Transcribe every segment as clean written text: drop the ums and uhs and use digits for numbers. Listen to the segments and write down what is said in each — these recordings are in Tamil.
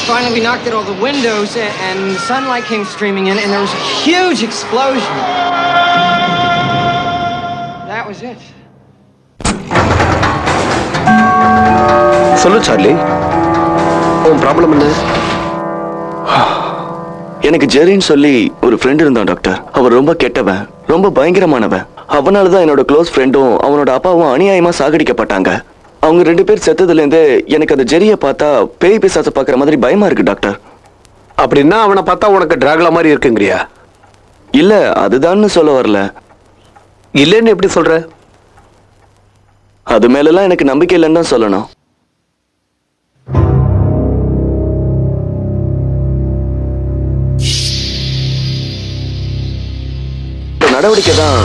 Finally, we knocked out all the windows, and the sunlight came streaming in, and there was a huge explosion. That was it. சொல்லு சார்லி, உன் ப்ராப்ளம் என்ன? எனக்கு ஜெரின்னு சொல்லி ஒரு ஃப்ரெண்ட் இருந்தான் டாக்டர். அவர் ரொம்ப கெட்டவன், ரொம்ப பயங்கரமானவன். அவனாலதான் என்னோட க்ளோஸ் ஃப்ரெண்டும் அவனோட அப்பாவும் அநியாயமா சாகடிக்கப்பட்டாங்க. அவங்க 2 பேர் செத்ததுல இருந்து எனக்கு அந்த ஜெரிய பார்த்தா பேய் பிசாசை பாக்குற மாதிரி பயமா இருக்கு டாக்டர். அப்படின்னா அவனை பார்த்தா உனக்கு டிராகுலா மாதிரி இருக்குங்கிறியா? இல்ல, அதுதான்னு சொல்ல வரல. இல்லன்னு எப்படி சொல்ற? அது மேலலாம் எனக்கு நம்பிக்கை இல்லைன்னு தான் சொல்லணும். நடவடிக்கை தான்.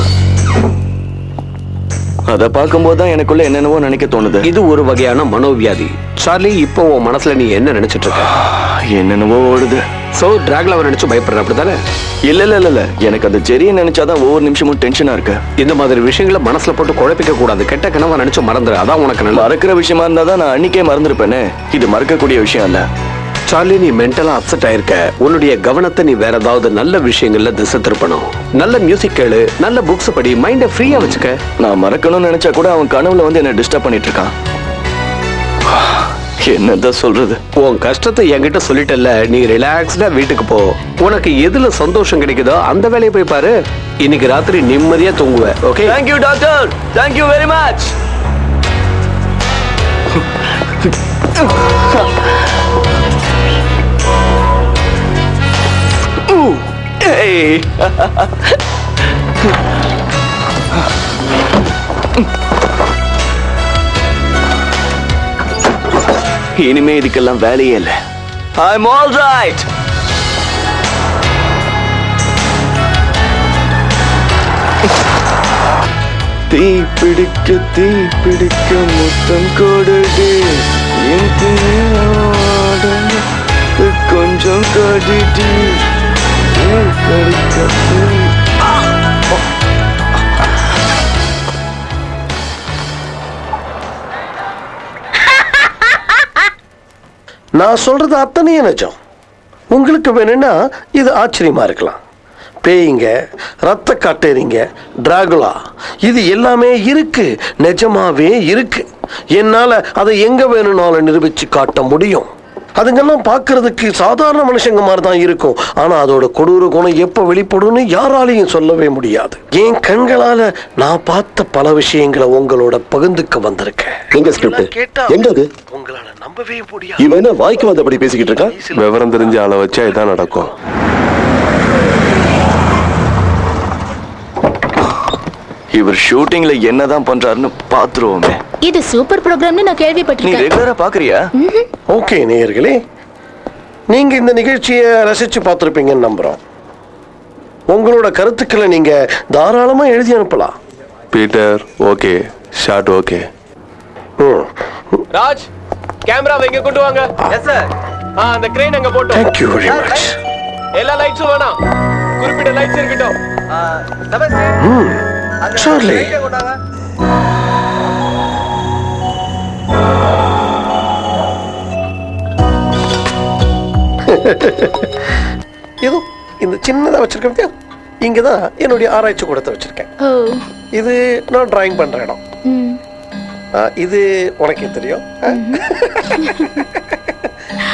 அதை பார்க்கும்போது தான் எனக்குள்ள என்னென்னவோ நினைக்க தோணுது. இது ஒரு வகையான மனோவியாதி. சார்லி, இப்போ உன் மனசுல நீ என்ன நினைச்சிட்டு இருக்க? என்னென்னவோ ஓடுது. சோ டிராகுலாவை நினைச்சு பயப்படுற, அப்படித்தானே? இல்ல, எனக்கு அந்த ஜெரியை நினைச்சாதான் ஒவ்வொரு நிமிஷமும் டென்ஷனா இருக்கு. இந்த மாதிரி விஷயங்களை மனசுல போட்டு குழப்பிக்க கூடாது. கெட்ட கனவை நினைச்சு மறந்துரு, அதான் உனக்கு நல்ல. மறக்கிற விஷயமா இருந்தா தான் நான் அன்னைக்கே மறந்துருப்பேனே. இது மறக்கக்கூடிய விஷயம் இல்ல. சார்லி, நீ மென்டலா அப்செட் ஆயிருக்க. உன்னுடைய கவனத்தை நீ வேற ஏதாவது நல்ல விஷயங்கள்ல திசை திருப்பணும். நல்ல மியூசிக் கேளு, நல்ல புக்ஸ் படி, மைண்ட ஃப்ரீயா வச்சுக்க. நான் மறக்கணும்னு நினைச்சா கூட அவன் கனவுல வந்து என்ன டிஸ்டர்ப் பண்ணிட்டு இருக்கான். என்னதான் சொல்றது? உன் கஷ்டத்தை என்கிட்ட சொல்லிட்டல்ல, நீ ரிலாக்ஸ்டா வீட்டுக்கு போ. உனக்கு எதுல சந்தோஷம் கிடைக்குதோ அந்த வேலையை போய் பாரு. இன்னைக்கு ராத்திரி நிம்மதியா தூங்குவ. Okay? Thank you doctor. Thank you very much. Hey. இனிமே இதுக்கெல்லாம் வேலையே இல்லை. I'm all right. தீ பிடிக்க முத்தம் கொடுடு, கொஞ்சம் கடிடி. நான் சொல்றது அத்தனையும் நிஜம். உங்களுக்கு வேணும்னா இது ஆச்சரியமா இருக்கலாம். பேய்ங்க, ரத்த காட்டேரிங்க, டிராகுலா, இது எல்லாமே இருக்கு, நிஜமாவே இருக்கு. என்னால அதை எங்க வேணும்னாலும் நிரூபிச்சு காட்ட முடியும். அதுங்கெல்லாம் பார்க்கறதுக்கு சாதாரண மனுஷங்க மாதிரி தான் இருக்கும். ஆனா அதோட கொடூர குணம் எப்ப வெளிப்படும்னு யாராலையும் சொல்லவே முடியாது. என் கண்களால நான் பார்த்த பல விஷயங்களை உங்களோட பகிர்ந்துக்க வந்திருக்கேன். எங்க உங்களால நம்பவே முடியாது. இவன் என்ன வாய்க்கு வந்தபடி பேசிக்கிட்டு இருக்கான்? விவரம் தெரிஞ்ச ஆளை வச்சா இதான் நடக்கும். இவர் ஷூட்டிங்ல என்னதான் பண்றாருன்னு பாத்துருவோமே. இது சூப்பர் ப்ரோகிராம்னு நான் நீ கேள்விப்பட்டிருக்கேன். ரெகுலரா பாக்குறியா? ஓகே நேயர்களே, நீங்க இந்த நிகழ்ச்சியை ரசிச்சு பார்த்துருப்பீங்கன்னு நம்புறோம். உங்களோட கருத்துக்களை நீங்க தாராளமா எழுதி அனுப்பலாம். Peter okay, shot okay. Raj, கேமராவை இங்க கொண்டு வாங்க. Yes sir. அந்த கிரேன் அங்க போட்டோம். Thank you very much. எல்லா லைட்ஸும் வேணாம், குறிப்பிட்ட லைட்ஸ் இருக்கட்டும். சார்லி, இது இந்த சின்னதா வச்சிருக்கேன். இங்கதான் என்னுடைய ஆராய்ச்சி கூடத்தை வச்சிருக்கேன். இது நான் டிராயிங் பண்ற இடம். இது உனக்கே தெரியும்.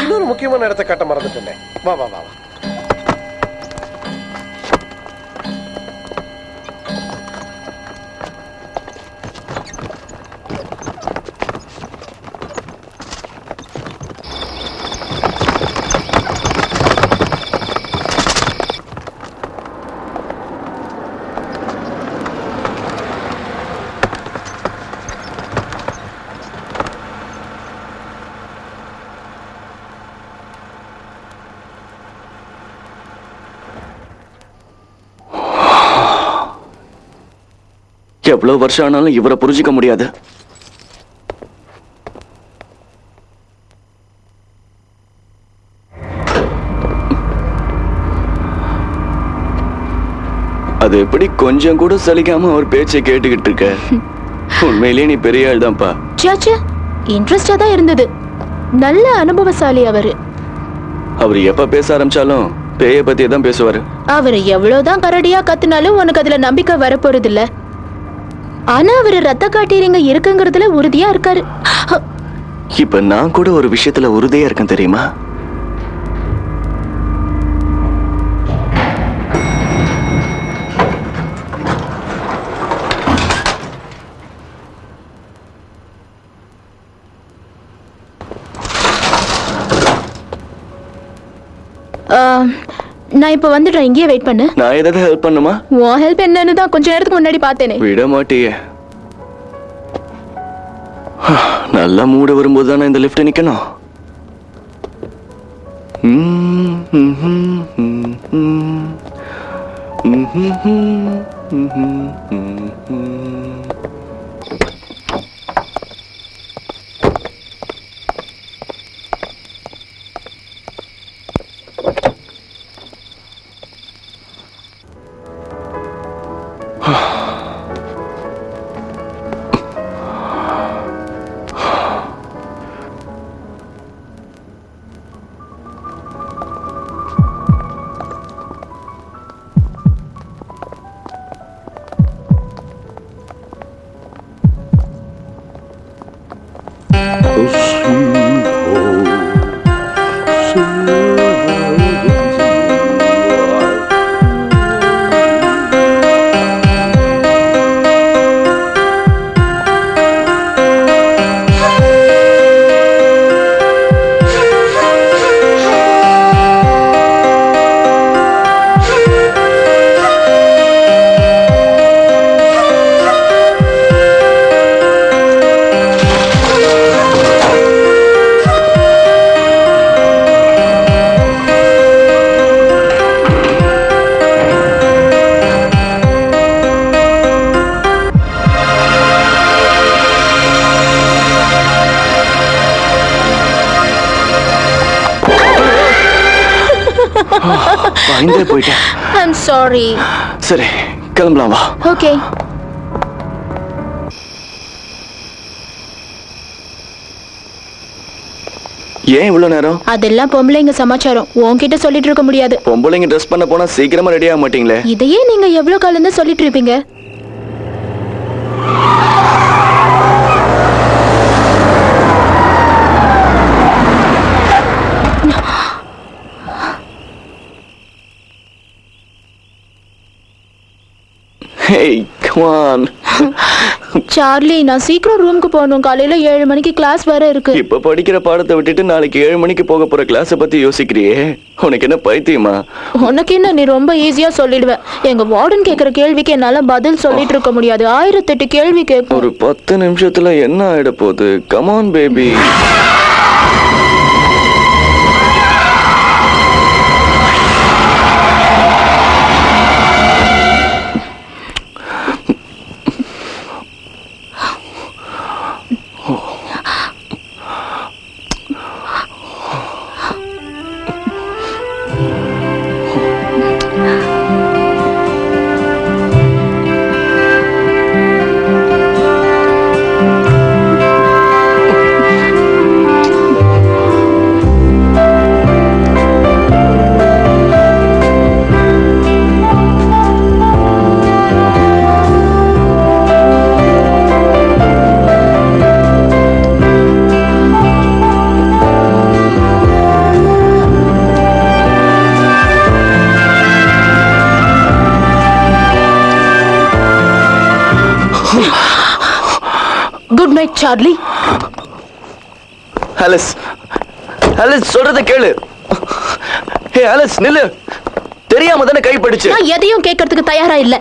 இன்னொரு முக்கியமான இடத்தை காட்ட மறந்துட்டேன். வா வா வா வா. எவ்வளவு வருஷம் ஆனாலும் இவரை புரிஞ்சிக்க முடியாது. அது எப்படி கொஞ்சம் கூட சலிக்காம ஒரு பேச்சை கேட்டுக்கிட்டு இருக்க? உண்மையிலேயே நீ பெரிய ஆள் தான்ப்பா. சாச்சா, இன்ட்ரெஸ்டா தான் இருந்தது. நல்ல அனுபவசாலி அவரு. அவர் எப்ப பேச ஆரம்பிச்சாலும் பேய பத்தி தான் பேசுவாரு. அவர் எவ்வளவுதான் கரடியா கத்துனாலும் உனக்கு அதுல நம்பிக்கை வரப்போறது இல்ல. ஆனா அவரு ரத்த காட்டீரிங்க இருக்குங்கிறதுல உறுதியா இருக்காரு. இப்ப நான் கூட ஒரு விஷயத்துல உறுதியா இருக்கேன் தெரியுமா? நான் இப்ப வந்துட்டேன், இங்கேயே வெயிட் பண்ணு. நான் ஏதாவது ஹெல்ப் பண்ணுமா? உன் ஹெல்ப் என்னன்னு தான் கொஞ்ச நேரத்துக்கு முன்னாடி பார்த்தேனே. விட மாட்டியே. நல்லா மூட வரும்போது தானே இந்த லிஃப்ட் நிக்கணும். பயந்தே போயிட்டேன். I'm sorry. சரி கிளம்பலாம் வா. Okay. ஏன் இவ்வளவு நேரம்? அதெல்லாம் பொம்பளைங்க சமாச்சாரம், உன்கிட்ட சொல்லிட்டு இருக்க முடியாது. பொம்பளைங்க ட்ரெஸ் பண்ண போனா சீக்கிரமா ரெடி ஆக மாட்டீங்களே? இதையே நீங்க எவ்வளவு காலம் தான் சொல்லிட்டு இருப்பீங்க? Hey, come on. சார்லி, நான் சீக்கிரம் ரூமுக்கு போகணும். காலையில 7 மணிக்கு கிளாஸ் வேற இருக்கு. இப்ப படிக்கிற பாடத்தை விட்டுட்டு நாளைக்கு 7 மணிக்கு போக போற கிளாஸ பத்தி யோசிக்கிறியே? உனக்கு என்ன பைத்தியமா? உனக்கு என்ன, நீ ரொம்ப ஈஸியா சொல்லிடுவ. எங்க வார்டன் கேக்குற கேள்விக்கு என்னால பதில் சொல்லிட்டு இருக்க முடியாது. 1008 கேள்வி கேட்கும். ஒரு 10 நிமிஷத்துல என்ன ஆயிட போகுது? Come on baby. Good night Charlie. Alice, Alice சொல்றத கேளு. ஹே ஆலிஸ் நில்லு. தெரியாம தானே கை படிச்சு. நான் எதையும் கேட்கறதுக்கு தயாரா இல்ல.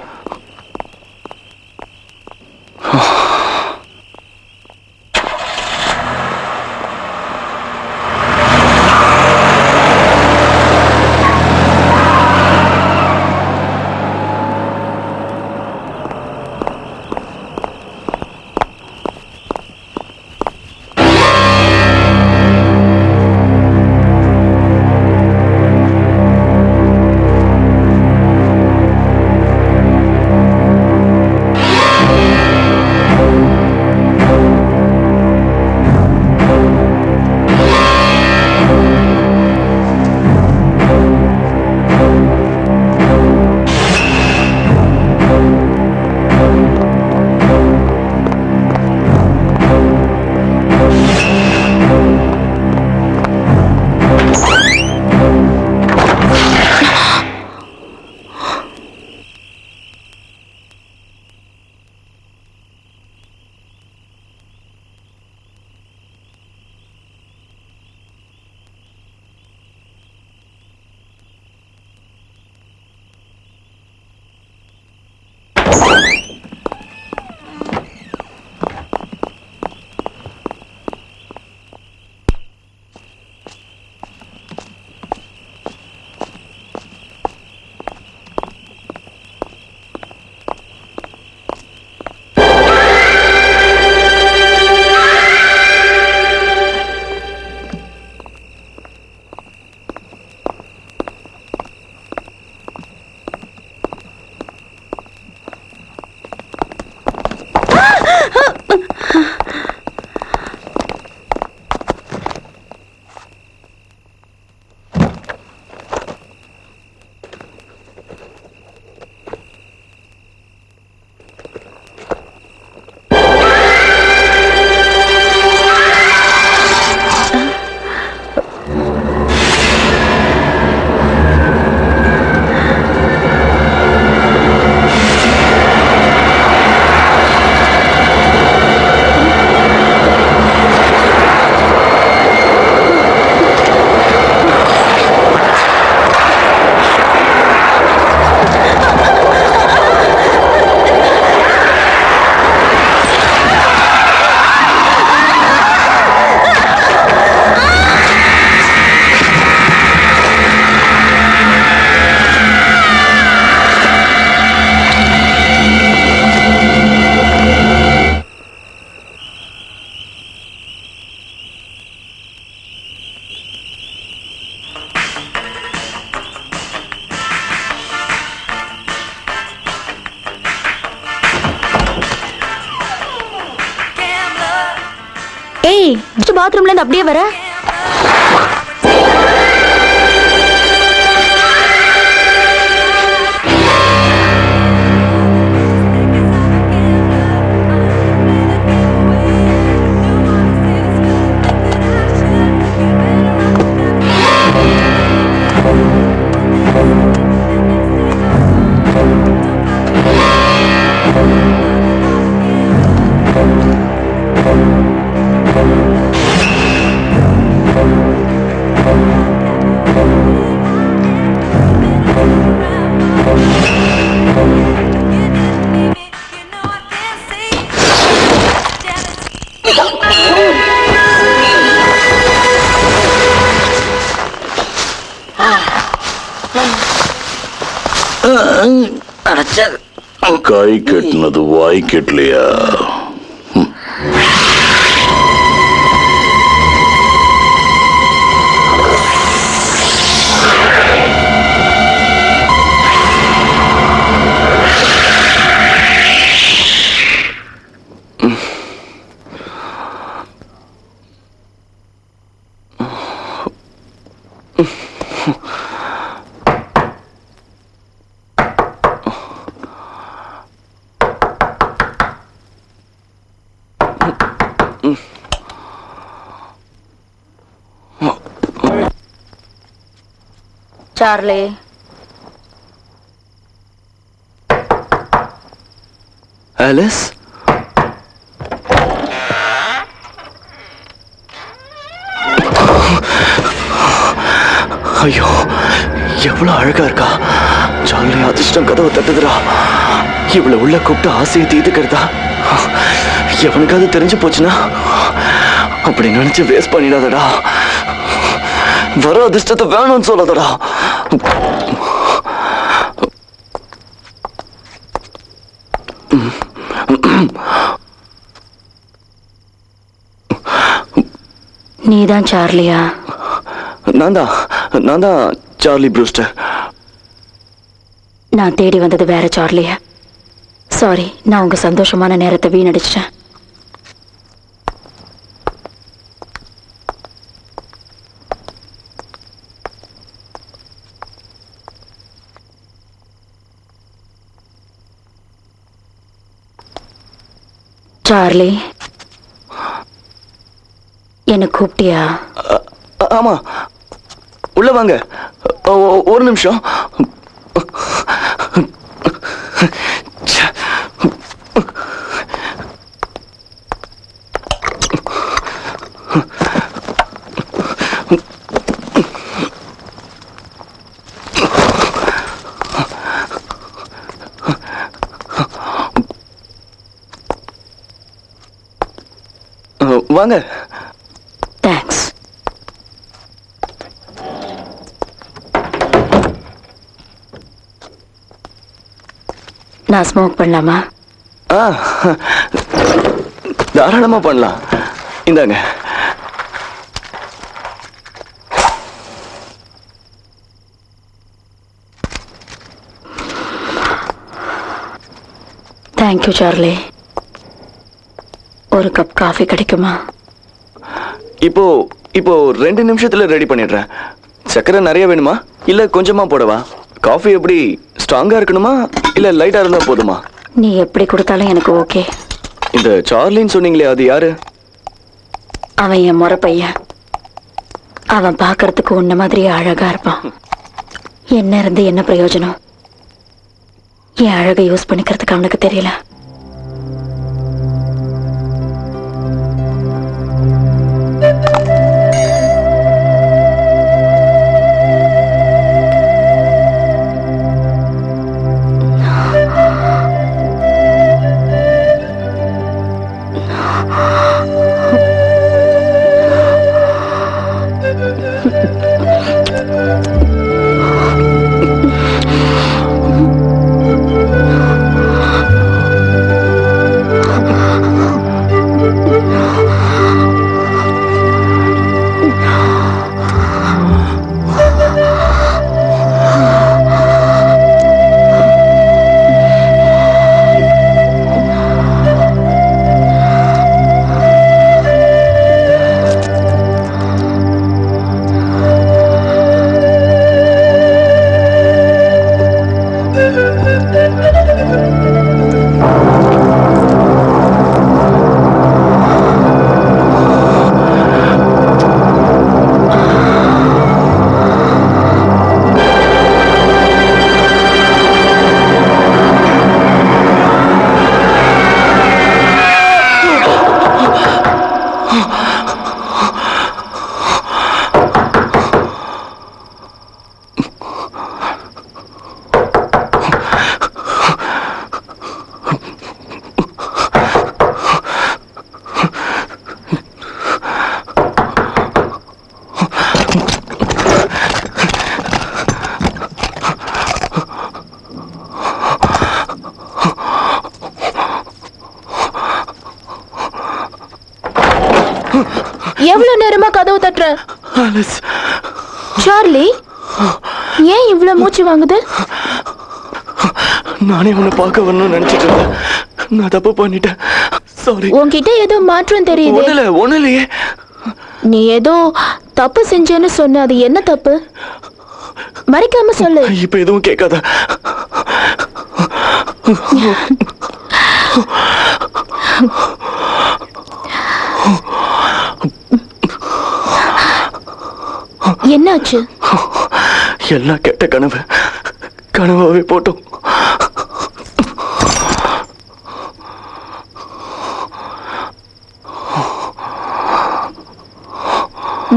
ஏய், பாத்ரூம்ல இருந்து அப்படியே வர. கை கெட்டினது வாய் கெட்டலையா? சார்லி, ஆலிஸ், ஐயோ எவ்வளவு அழகா இருக்கா. சார்லி, அதிர்ஷ்டம் கதவை தட்டுதுடா. இவ்வளவு உள்ள கூப்பிட்டு ஆசையை தீர்த்துக்கிறதா? எவனுக்காவது தெரிஞ்சு போச்சுன்னா அப்படி நினைச்சு வேஸ்ட் பண்ணிடாதடா. வர அதிர்ஷ்டத்தை வேணும்னு சொல்லாதடா. நீதான் சார்லியா? நான் தான் சார்லி ப்ரூஸ்டர். நான் தேடி வந்தது வேற சார்லியா. சாரி, நான் உங்க சந்தோஷமான நேரத்தை வீணடிச்சிட்டேன். சார்லி, என்ன கூப்பிட்டியா? ஆமா, உள்ள வாங்க. ஒரு நிமிஷம். வாங்க. தேங்க்ஸ். நான் ஸ்மோக் பண்ணலாமா? தாராளமா பண்ணலாம். இந்தாங்க. Thank you Charlie. ஒரு கப் காஃபி கிடைக்குமா? இப்போ 2 நிமிஷத்துல ரெடி பண்ணிடுறேன். சக்கரை நிறைய வேணுமா இல்ல கொஞ்சமா போடவா? காஃபி எப்படி ஸ்ட்ராங்கா இருக்கணுமா இல்ல லைட்டா இருந்தா போதுமா? நீ எப்படி கொடுத்தாலும் எனக்கு ஓகே. இந்த சார்லின்னு சொன்னீங்களே, அது யாரு? அவன் என் முறை பையன். அவன் பார்க்கறதுக்கு உன்ன மாதிரியே அழகா இருப்பான். என்ன இருந்து என்ன பிரயோஜனம்? என் அழகை யூஸ் பண்ணிக்கிறதுக்கு அவனுக்கு தெரியல. எவ்வளவு நேரமா கதவு தட்டுற? சார்லி, ஏன் இவ்வளவு மூச்சு வாங்குது? நானே உன்னை பார்க்க வரணும்னு நினைச்சிட்டு இருந்தேன். நான் தப்பு பண்ணிட்டேன். சாரி. உன்கிட்ட ஏதோ மாற்றம் தெரியுது. ஒண்ணு இல்லையே. நீ ஏதோ தப்பு செஞ்சேன்னு சொன்ன, அது என்ன தப்பு? மறைக்காம சொல்லு. இப்ப எதுவும் கேட்காத. என்னாச்சு? எல்லாம் கெட்ட கனவு. கனவாவே போட்டோம்.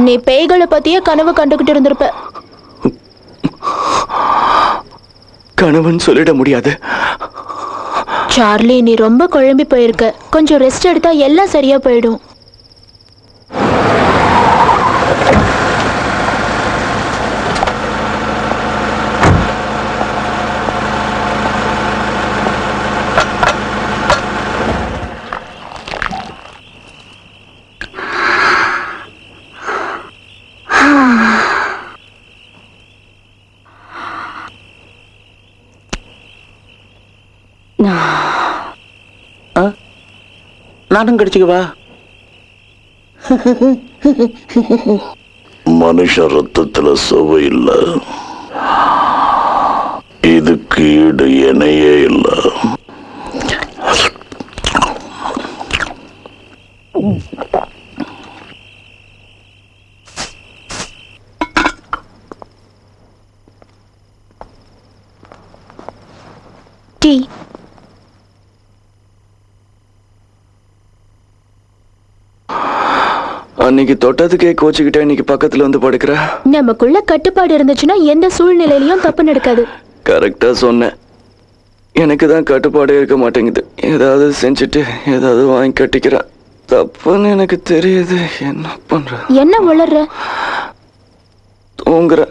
நீ பேய்களை பத்தியே கனவு கண்டுகிட்டு இருந்திருப்ப. கனவுன்னு சொல்லிட முடியாது. சார்லி, நீ ரொம்ப குழம்பி போயிருக்க. கொஞ்சம் ரெஸ்ட் எடுத்தா எல்லாம் சரியா போயிடும். நானும் கடிச்சுக்கவா? மனுஷ ரத்தத்துல சுவை இல்ல, இதுக்கு ஈடு இணையே இல்ல. டீ. அன்னைக்கு தொட்டதுக்கே கோச்சுக்கிட்டே இன்னைக்கு பக்கத்துல வந்து படுக்கிற. நமக்குள்ள கட்டுப்பாடு இருந்துச்சுன்னா எந்த சூழ்நிலையிலயும் தப்பு நடக்காது. கரெக்டா சொன்னேன். எனக்கு தான் கட்டுப்பாடே இருக்க மாட்டேங்குது. ஏதாவது செஞ்சுட்டு ஏதாவது வாங்கி கட்டிக்கிற. தப்புன்னு எனக்கு தெரியுது. என்ன பண்ற? என்ன உளர்ற? தூங்குற.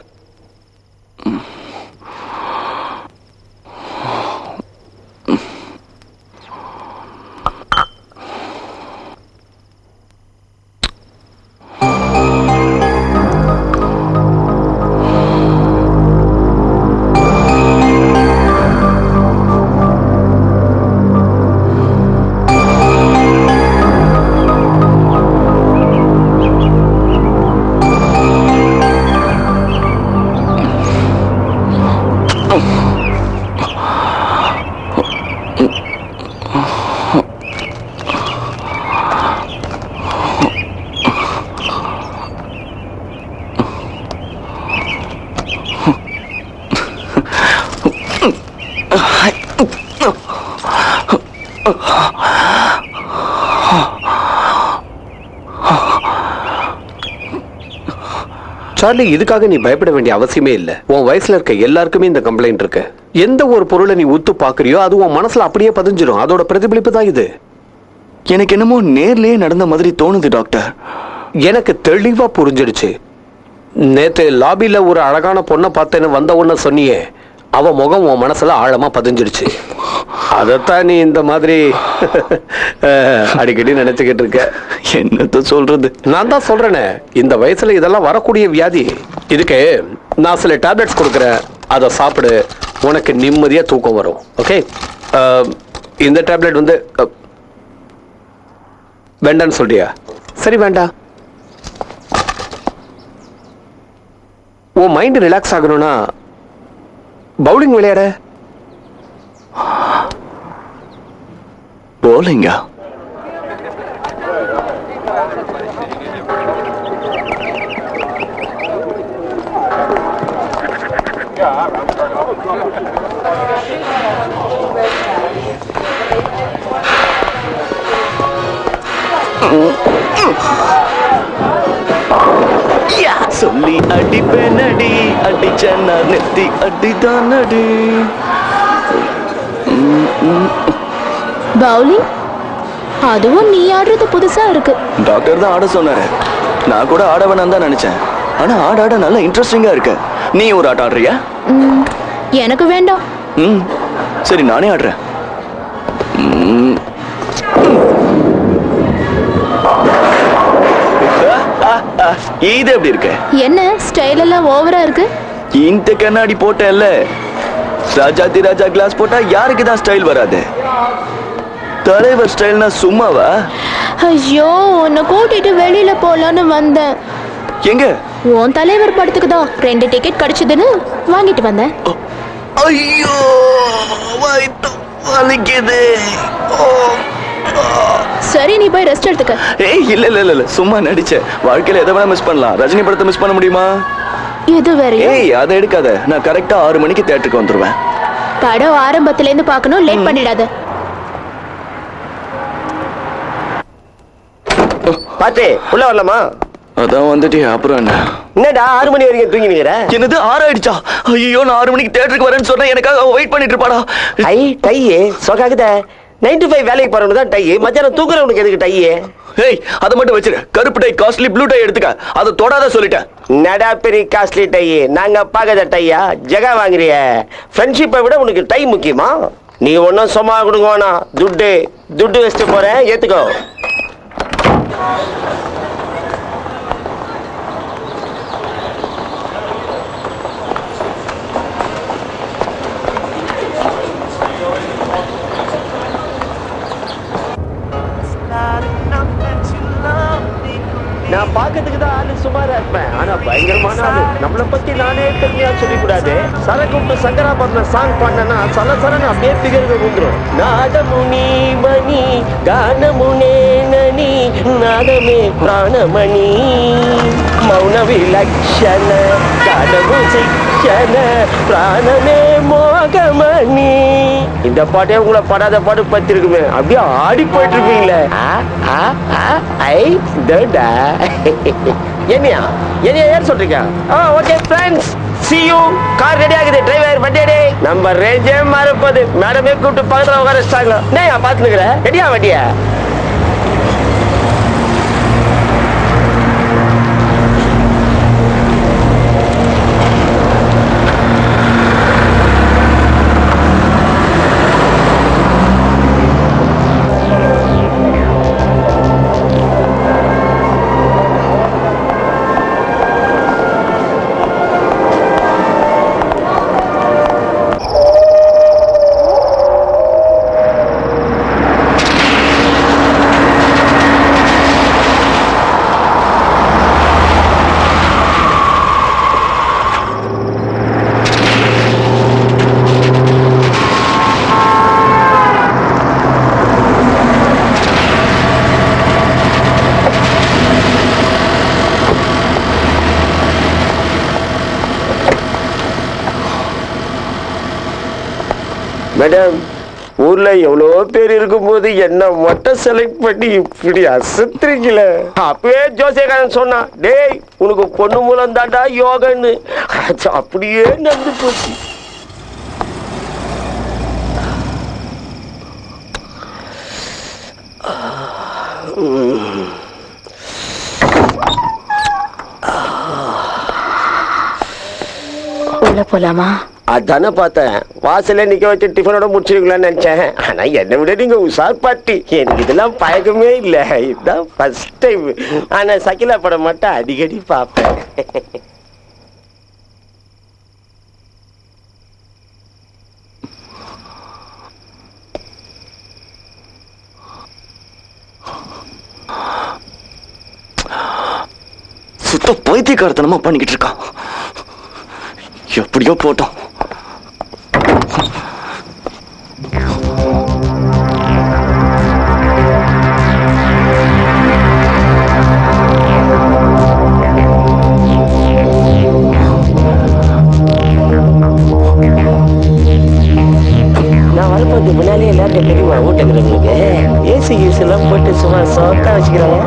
சார்லி, இதுக்காக நீ பயப்பட வேண்டிய அவசியமே இல்ல. உன் வயசுல இருக்க எல்லாருக்குமே இந்த கம்ப்ளைண்ட் இருக்கு. எந்த ஒரு பொருளை நீ உத்து பாக்குறியோ அது உன் மனசுல அப்படியே பதிஞ்சிடும். அதோட பிரதிபலிப்பு தான் இது. எனக்கு என்னமோ நேர்லயே நடந்த மாதிரி தோணுது டாக்டர். எனக்கு தெளிவா புரிஞ்சிடுச்சு. நேத்து லாபில ஒரு அழகான பொண்ணை பார்த்தேன்னு வந்த உடனே சொன்னியே, அவ முகம் உன் மனசுல ஆழமா பதிஞ்சிடுச்சு. அதத்தான் நீ இந்த மாதிரி அடிக்கடி நினைச்சுக்கிட்டு இருக்க. என்னத்த சொல்றது? நான் தான் சொல்றேனே, இந்த வயசுல இதெல்லாம் வரக்கூடிய வியாதி. இதுக்கு நான் சில டேப்லெட்ஸ் கொடுக்குறேன், அதை சாப்பிடு. உனக்கு நிம்மதியா தூக்கம் வரும். ஓகே, இந்த டேப்லெட் வந்து வேண்டான்னு சொல்றியா? சரி, வேண்டாம். உன் மைண்ட் ரிலாக்ஸ் ஆகணும்னா பவுலிங் விளையாட. போலிங்கா? சொல்லி அடிப்பேனடி, அடிச்சேன்னா நெத்தி அடிதான் அடி. பவுலிங்? அதுவும் நீ ஆடுறது புதுசா இருக்கு. டாக்டர் தான் ஆட சொன்னாரு. நான் கூட ஆட வேணாம் தான் நினைச்சேன். ஆனா ஆட நல்லா இன்ட்ரெஸ்டிங்கா இருக்கு. நீ ஒரு ஆட்டம் ஆடுறியா? எனக்கு வேண்டாம். சரி, நானே ஆடுறேன். இது எப்படி இருக்கு? என்ன ஸ்டைல் எல்லாம் ஓவரா இருக்கு? இந்த கண்ணாடி போட்டேன்ல, ராஜாதி ராஜா கிளாஸ் போட்டா யாருக்கு தான் ஸ்டைல் வராது? தலைவர் ஸ்டைல்னா சும்மாவா? ஐயோ, உன்னை கூட்டிட்டு வெளியில போலான்னு வந்தேன். எங்க? உன் தலைவர் படத்துக்கு தான் 2 டிக்கெட் கிடைச்சதுன்னு வாங்கிட்டு வந்தேன். ஐயோ, வயித்து வலிக்குது. சரி, நீ போய் ரெஸ்ட் எடுத்துக்க. ஏய், இல்ல சும்மா நடிச்சேன். வாழ்க்கையில எதை வேணா மிஸ் பண்ணலாம், ரஜினி படத்தை மிஸ் பண்ண முடியுமா? இது வேறயா? ஏய், அதை எடுக்காத. நான் கரெக்டா 6 மணிக்கு தியேட்டருக்கு வந்துருவேன். படம் ஆரம்பத்துல இருந்து பார்க்கணும், லேட் பண்ணிடாத. பாத்தே உள்ள வரலாமா? அதான் வந்துட்டே. அப்புறம் என்ன? என்னடா 6 மணி வரைக்கும் தூங்கி நிக்கிற? என்னது 6 ஆயிடுச்சா? ஐயோ, நான் 6 மணிக்கு தியேட்டருக்கு வரேன்னு சொன்னா எனக்காக வெயிட் பண்ணிட்டு இருப்பாடா. ஐ டையே சொகாகுத 9 to 5 வேலைக்கு போறவனு தான் டை. மத்தியானம் தூங்குறவனுக்கு எதுக்கு டையே? ஏய், அதை மட்டும் வச்சிரு. கருப்பு டை காஸ்ட்லி, ப்ளூ டை எடுத்துக்க. அதை தொடாத சொல்லிட்டேன். நடா பெரிய காஸ்ட்லி டை. நாங்க பாக்காத டையா ஜெகா வாங்குறிய? ஃப்ரெண்ட்ஷிப்பை விட உனக்கு டை முக்கியமா? நீ ஒன்னும் சும்மா கொடுங்க வேணாம். துட்டு வச்சுட்டு போறேன், ஏத்துக்கோ. நான் பாக்கிறதுக்கு தான் ஆளு சுமாரா இருப்பேன், ஆனா பயங்கரமான ஆளு. நம்மளை பத்தி நானே பெருமையா சொல்லிக்கூடாது. சரக்குண்டு சங்கராபரண சாங் பாடினா சலசரன்னு அப்படியே பிகர்கள் வந்துடும். நாதமுனி மணி கானமுனே நனி நாதமே பிராணமணி மௌன விலக்ஷண கானமு சிக்ஷண பிராணமே மோகமணி. இந்த பாட்டே உங்களை படாத பாடு பத்தி இருக்குமே, அப்படியே ஆடி போயிட்டு இருப்பீங்களே. என்னையா ஏன் சொல்றீங்க? Okay friends, see you. Car ready ஆகுது, டிரைவர் வண்டி ரெடி. நம்ம ரேஞ்சே மாறப்போகுது. மேடமே கூப்பிட்டு பக்கத்துல உட்கார வச்சிட்டாங்க. நான் பாத்துக்கிற ரெடியா வண்டியா? மேடம், ஊர்ல எவ்வளோ பேர் இருக்கும்போது என்ன மட்டும் செலக்ட் பண்ணி இப்படி அசத்துறீங்களே. அப்பவே ஜோசியக்காரன் சொன்னான், டேய் உனக்கு பொண்ணு மூலம் தாண்டா யோகன்னு. அப்படியே நடந்து போச்சு. உள்ள போலாமா? அதானே பார்த்தேன். வாசல்ல நிக்க வச்சு டிஃபனோட முடிச்சிருக்கலாம்னு நினைச்சேன். ஆனா என்னை விட நீங்க உஷார் பார்ட்டி. எனக்கு இதெல்லாம் பழக்கமே இல்லை, இதுதான் ஃபர்ஸ்ட் டைம். ஆனா சகிலா படம் மட்டும் அடிக்கடி பார்ப்பேன். சுத்த பைத்தியக்காரத்தனமா பண்ணிக்கிட்டு இருக்கான். எப்படியோ போட்டோம். நான் வரப்போது முன்னாலே எல்லாருக்கும் தெரியுமா ஊட்டங்கிறவங்களுக்கு? ஏசி கீஸ் எல்லாம் போட்டு சும்மா சொத்தா வச்சுக்கிறாங்க.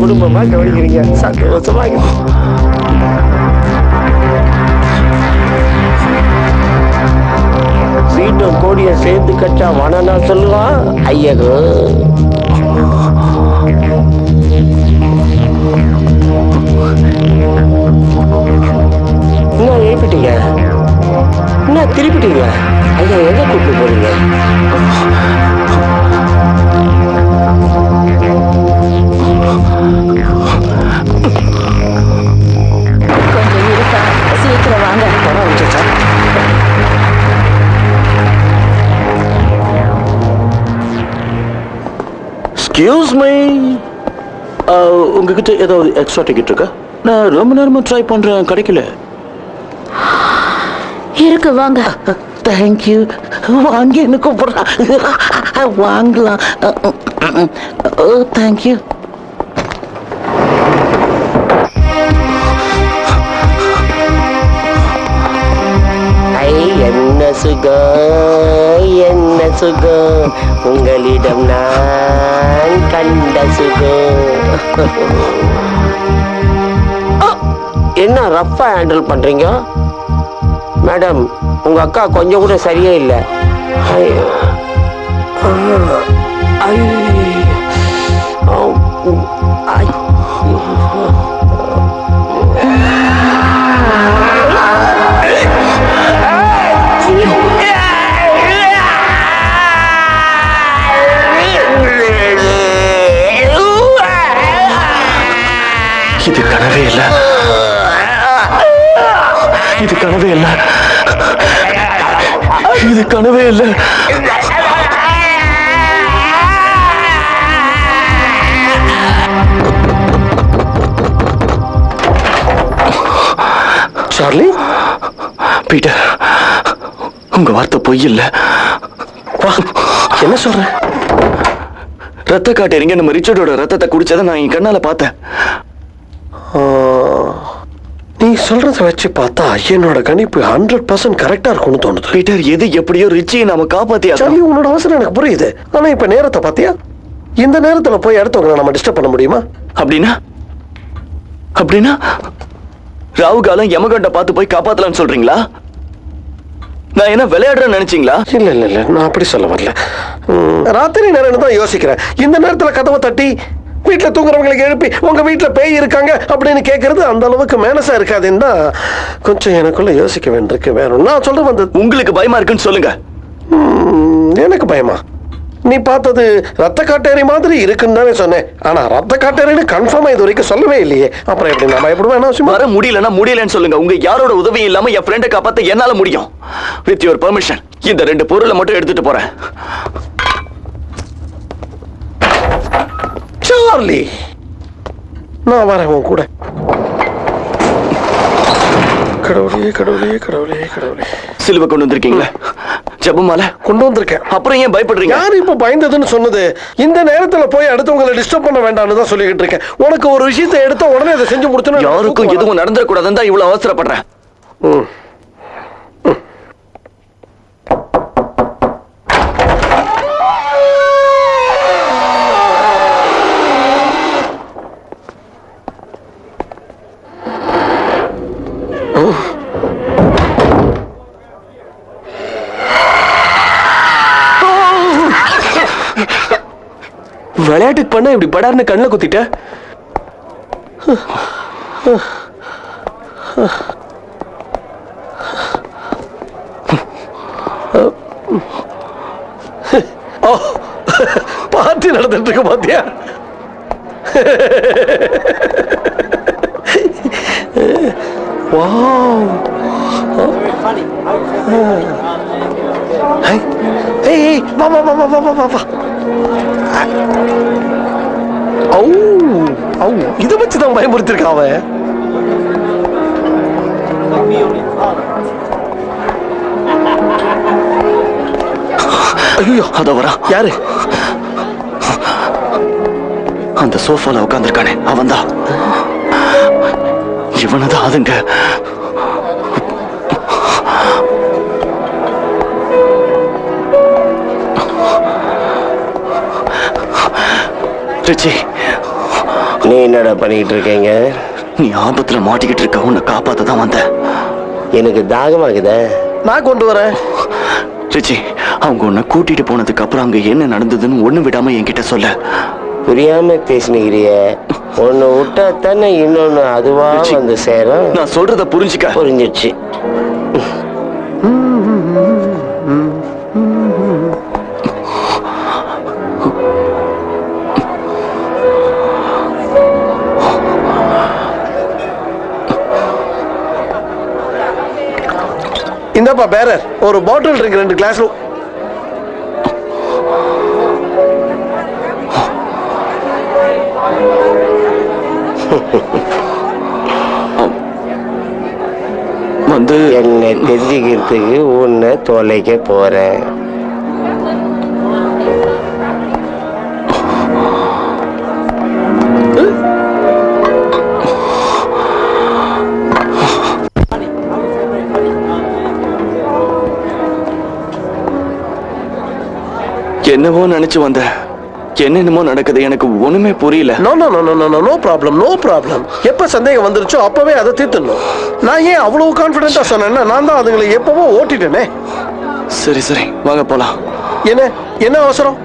குடும்பமா கவனிக்கிறீங்க, சந்தோஷமா இருக்கு. மீண்டும் கோடியை சேர்த்து கட்டா வனனா சொல்லுவான் ஐயகோ. என்ன எழுப்பிட்டீங்க? என்ன திருப்பிட்டீங்க? ஐயா எங்க கூப்பிட்டு போறீங்க? கொஞ்சம் இருக்கா, சீக்கிரம் வாங்க. எக்ஸ்கியூஸ் மீ, உங்ககிட்ட ஏதாவது எக்ஸ்ட்ரா டிக்கெட் இருக்கா? நான் ரொம்ப நேரமா ட்ரை பண்றேன், கிடைக்கல. இருக்கு, வாங்க. தேங்க்யூ. வாங்க, என்ன கூப்பிடுறான். வாங்கலாம். தேங்க்யூ. என்ன சுகம், என்ன சுகம், உங்களிடம் நான் கண்ட சுகம். என்ன ரஃபா ஹேண்டில் பண்றீங்க மேடம்? உங்க அக்கா கொஞ்சம் கூட சரியே இல்லை. இது கனவே இல்லை, இது கனவே இல்லை, இது கனவே இல்லை. சார்லி, பீட்டர், உங்க வார்த்தை பொய் இல்ல. என்ன சொல்ற? ரத்த காட்டேரிங்க நம்ம ரிச்சர்டோட ரத்தத்தை குடிச்சதை நான் என் கண்ணால பார்த்தேன். நீ சொல்றத வச்சு பார்த்தா என்னோட கணிப்பு 100% கரெக்டா இருக்கும்னு தோணுது. பீட்டர், எது எப்படியோ ரிச்சியை நாம காப்பாத்தியா. சார்லி, உன்னோட அவசரம் எனக்கு புரியுது. ஆனா இப்ப நேரத்தை பாத்தியா? இந்த நேரத்துல போய் அடுத்தவங்க நம்ம டிஸ்டர்ப் பண்ண முடியுமா? அப்படின்னா அப்படின்னா ராவு காலம் யமகண்ட பார்த்து போய் காப்பாத்தலாம்னு சொல்றீங்களா? நான் என்ன விளையாடுறேன்னு நினைச்சீங்களா? இல்ல இல்ல இல்ல, நான் அப்படி சொல்ல வரல. ராத்திரி நேரம் தான் யோசிக்கிறேன். இந்த நேரத்துல கதவை தட்டி வீட்டுல தூங்குறவங்களுக்கு எழுப்பி உங்க வீட்டுல பேய் இருக்காங்க அப்படின்னு கேட்கறது அந்த அளவுக்கு மேனஸா இருக்காதுன்னு தான் கொஞ்சம் எனக்குள்ள யோசிக்க வேண்டியிருக்கு. வேற நான் சொல்ற வந்தது. உங்களுக்கு பயமா இருக்குன்னு சொல்லுங்க. எனக்கு பயமா? நீ பார்த்தது ரத்த காட்டேரி மாதிரி இருக்குன்னு தானே சொன்னேன். ஆனா ரத்த காட்டேரின்னு கன்ஃபார்மா இது வரைக்கும் சொல்லவே இல்லையே. அப்புறம் எப்படி நான் பயப்படுவேன்? வர முடியலன்னா முடியலன்னு சொல்லுங்க. உங்க யாரோட உதவியும் இல்லாம என் ஃப்ரெண்டை காப்பாத்த என்னால முடியும். வித் யுவர் பெர்மிஷன் இந்த 2 பொருளை மட்டும் எடுத்துட்டு போறேன். சார்லி, நான் வரேன் உன் கூட. கடவுளே கடவுளே கடவுளே கடவுளே. சிலுவை கொண்டு வந்திருக்கீங்களா? ஜெபமால கொண்டு வந்திருக்கேன். அப்புறம் ஏன் பயப்படுறீங்க? யார் இப்ப பயந்ததுன்னு சொன்னது? இந்த நேரத்துல போய் அடுத்தவங்களை டிஸ்டர்ப் பண்ண வேண்டாம்னு தான் சொல்லிக்கிட்டு இருக்கேன். உனக்கு ஒரு விஷயத்தை எடுத்த உடனே அதை செஞ்சு முடிச்சணும். யாருக்கும் எதுவும் நடந்துடக்கூடாதுன்னு தான் இவ்வளவு அவசரப்படுறேன். விளையாட்டுக்கு பண்ண இப்படி படார்னு கண்ணில் குத்திட்ட. பார்ட்டி நடந்துட்டு இருக்க பாத்தியா? வாவ், ஏய் வா வா வா வா வா வா. இதை வச்சுதான் பயமுறுத்திருக்கான் அவன். ஐயோ, அத வரா. யாரு? அந்த சோஃபால உட்கார்ந்திருக்கானே அவன்தான். இவனதான் அதுங்க. ரிச்சி, நீ என்னடா பண்ணிக்கிட்டு இருக்கீங்க? நீ ஆபத்துல மாட்டிக்கிட்டு இருக்க. உன்னை காப்பாத்த தான் வந்த. எனக்கு தாகமாகுத. நான் கொண்டு வரேன். ரிச்சி, அவங்க உன்னை கூட்டிட்டு போனதுக்கு அப்புறம் அங்க என்ன நடந்ததுன்னு ஒண்ணு விடாம என்கிட்ட சொல்ல. புரியாம பேசினுக்கிறிய. ஒன்னு விட்டா தானே இன்னொன்னு அதுவா வந்து சேரும். நான் சொல்றத புரிஞ்சுக்க. புரிஞ்சிடுச்சு. இந்தப்பா பேரர், ஒரு பாட்டில் ட்ரிங்க் 2 கிளாஸ்ல. வந்து என்னை தெரிஞ்சுக்கிறதுக்கு உன்னை தொலைக்க போறேன். என்னவோ நினைச்சு வந்த, என்னென்னமோ நடக்குது, எனக்கு ஒண்ணுமே புரியல. No no no no no no problem, no problem. எப்ப சந்தேகம் வந்துருச்சோ அப்பவே அதை தீர்த்துடணும். நான் ஏன் அவ்வளவு கான்ஃபிடென்ட்டா சொன்னேன்னா, நான் தான் அதுங்களை எப்பவோ ஓட்டிட்டேனே. சரி சரி, வாங்க போலாம். என்ன என்ன அவசரம்?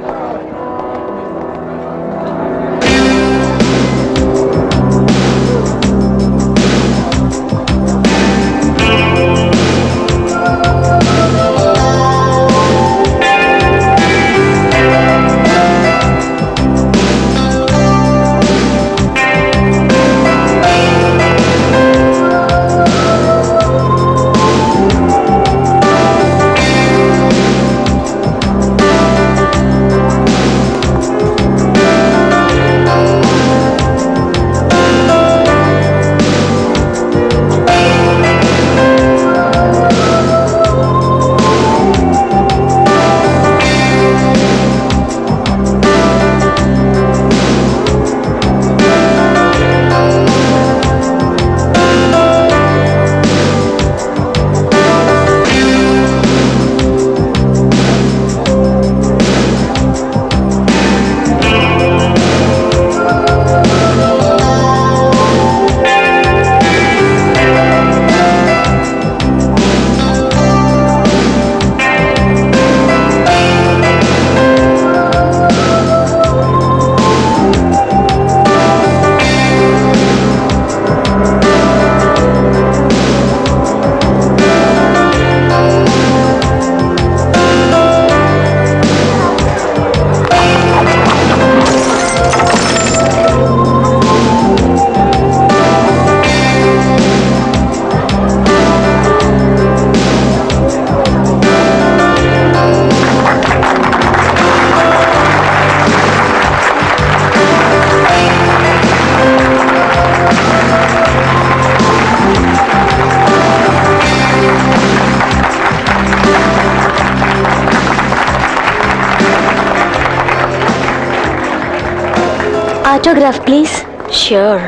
Autograph please. ஷியோர்.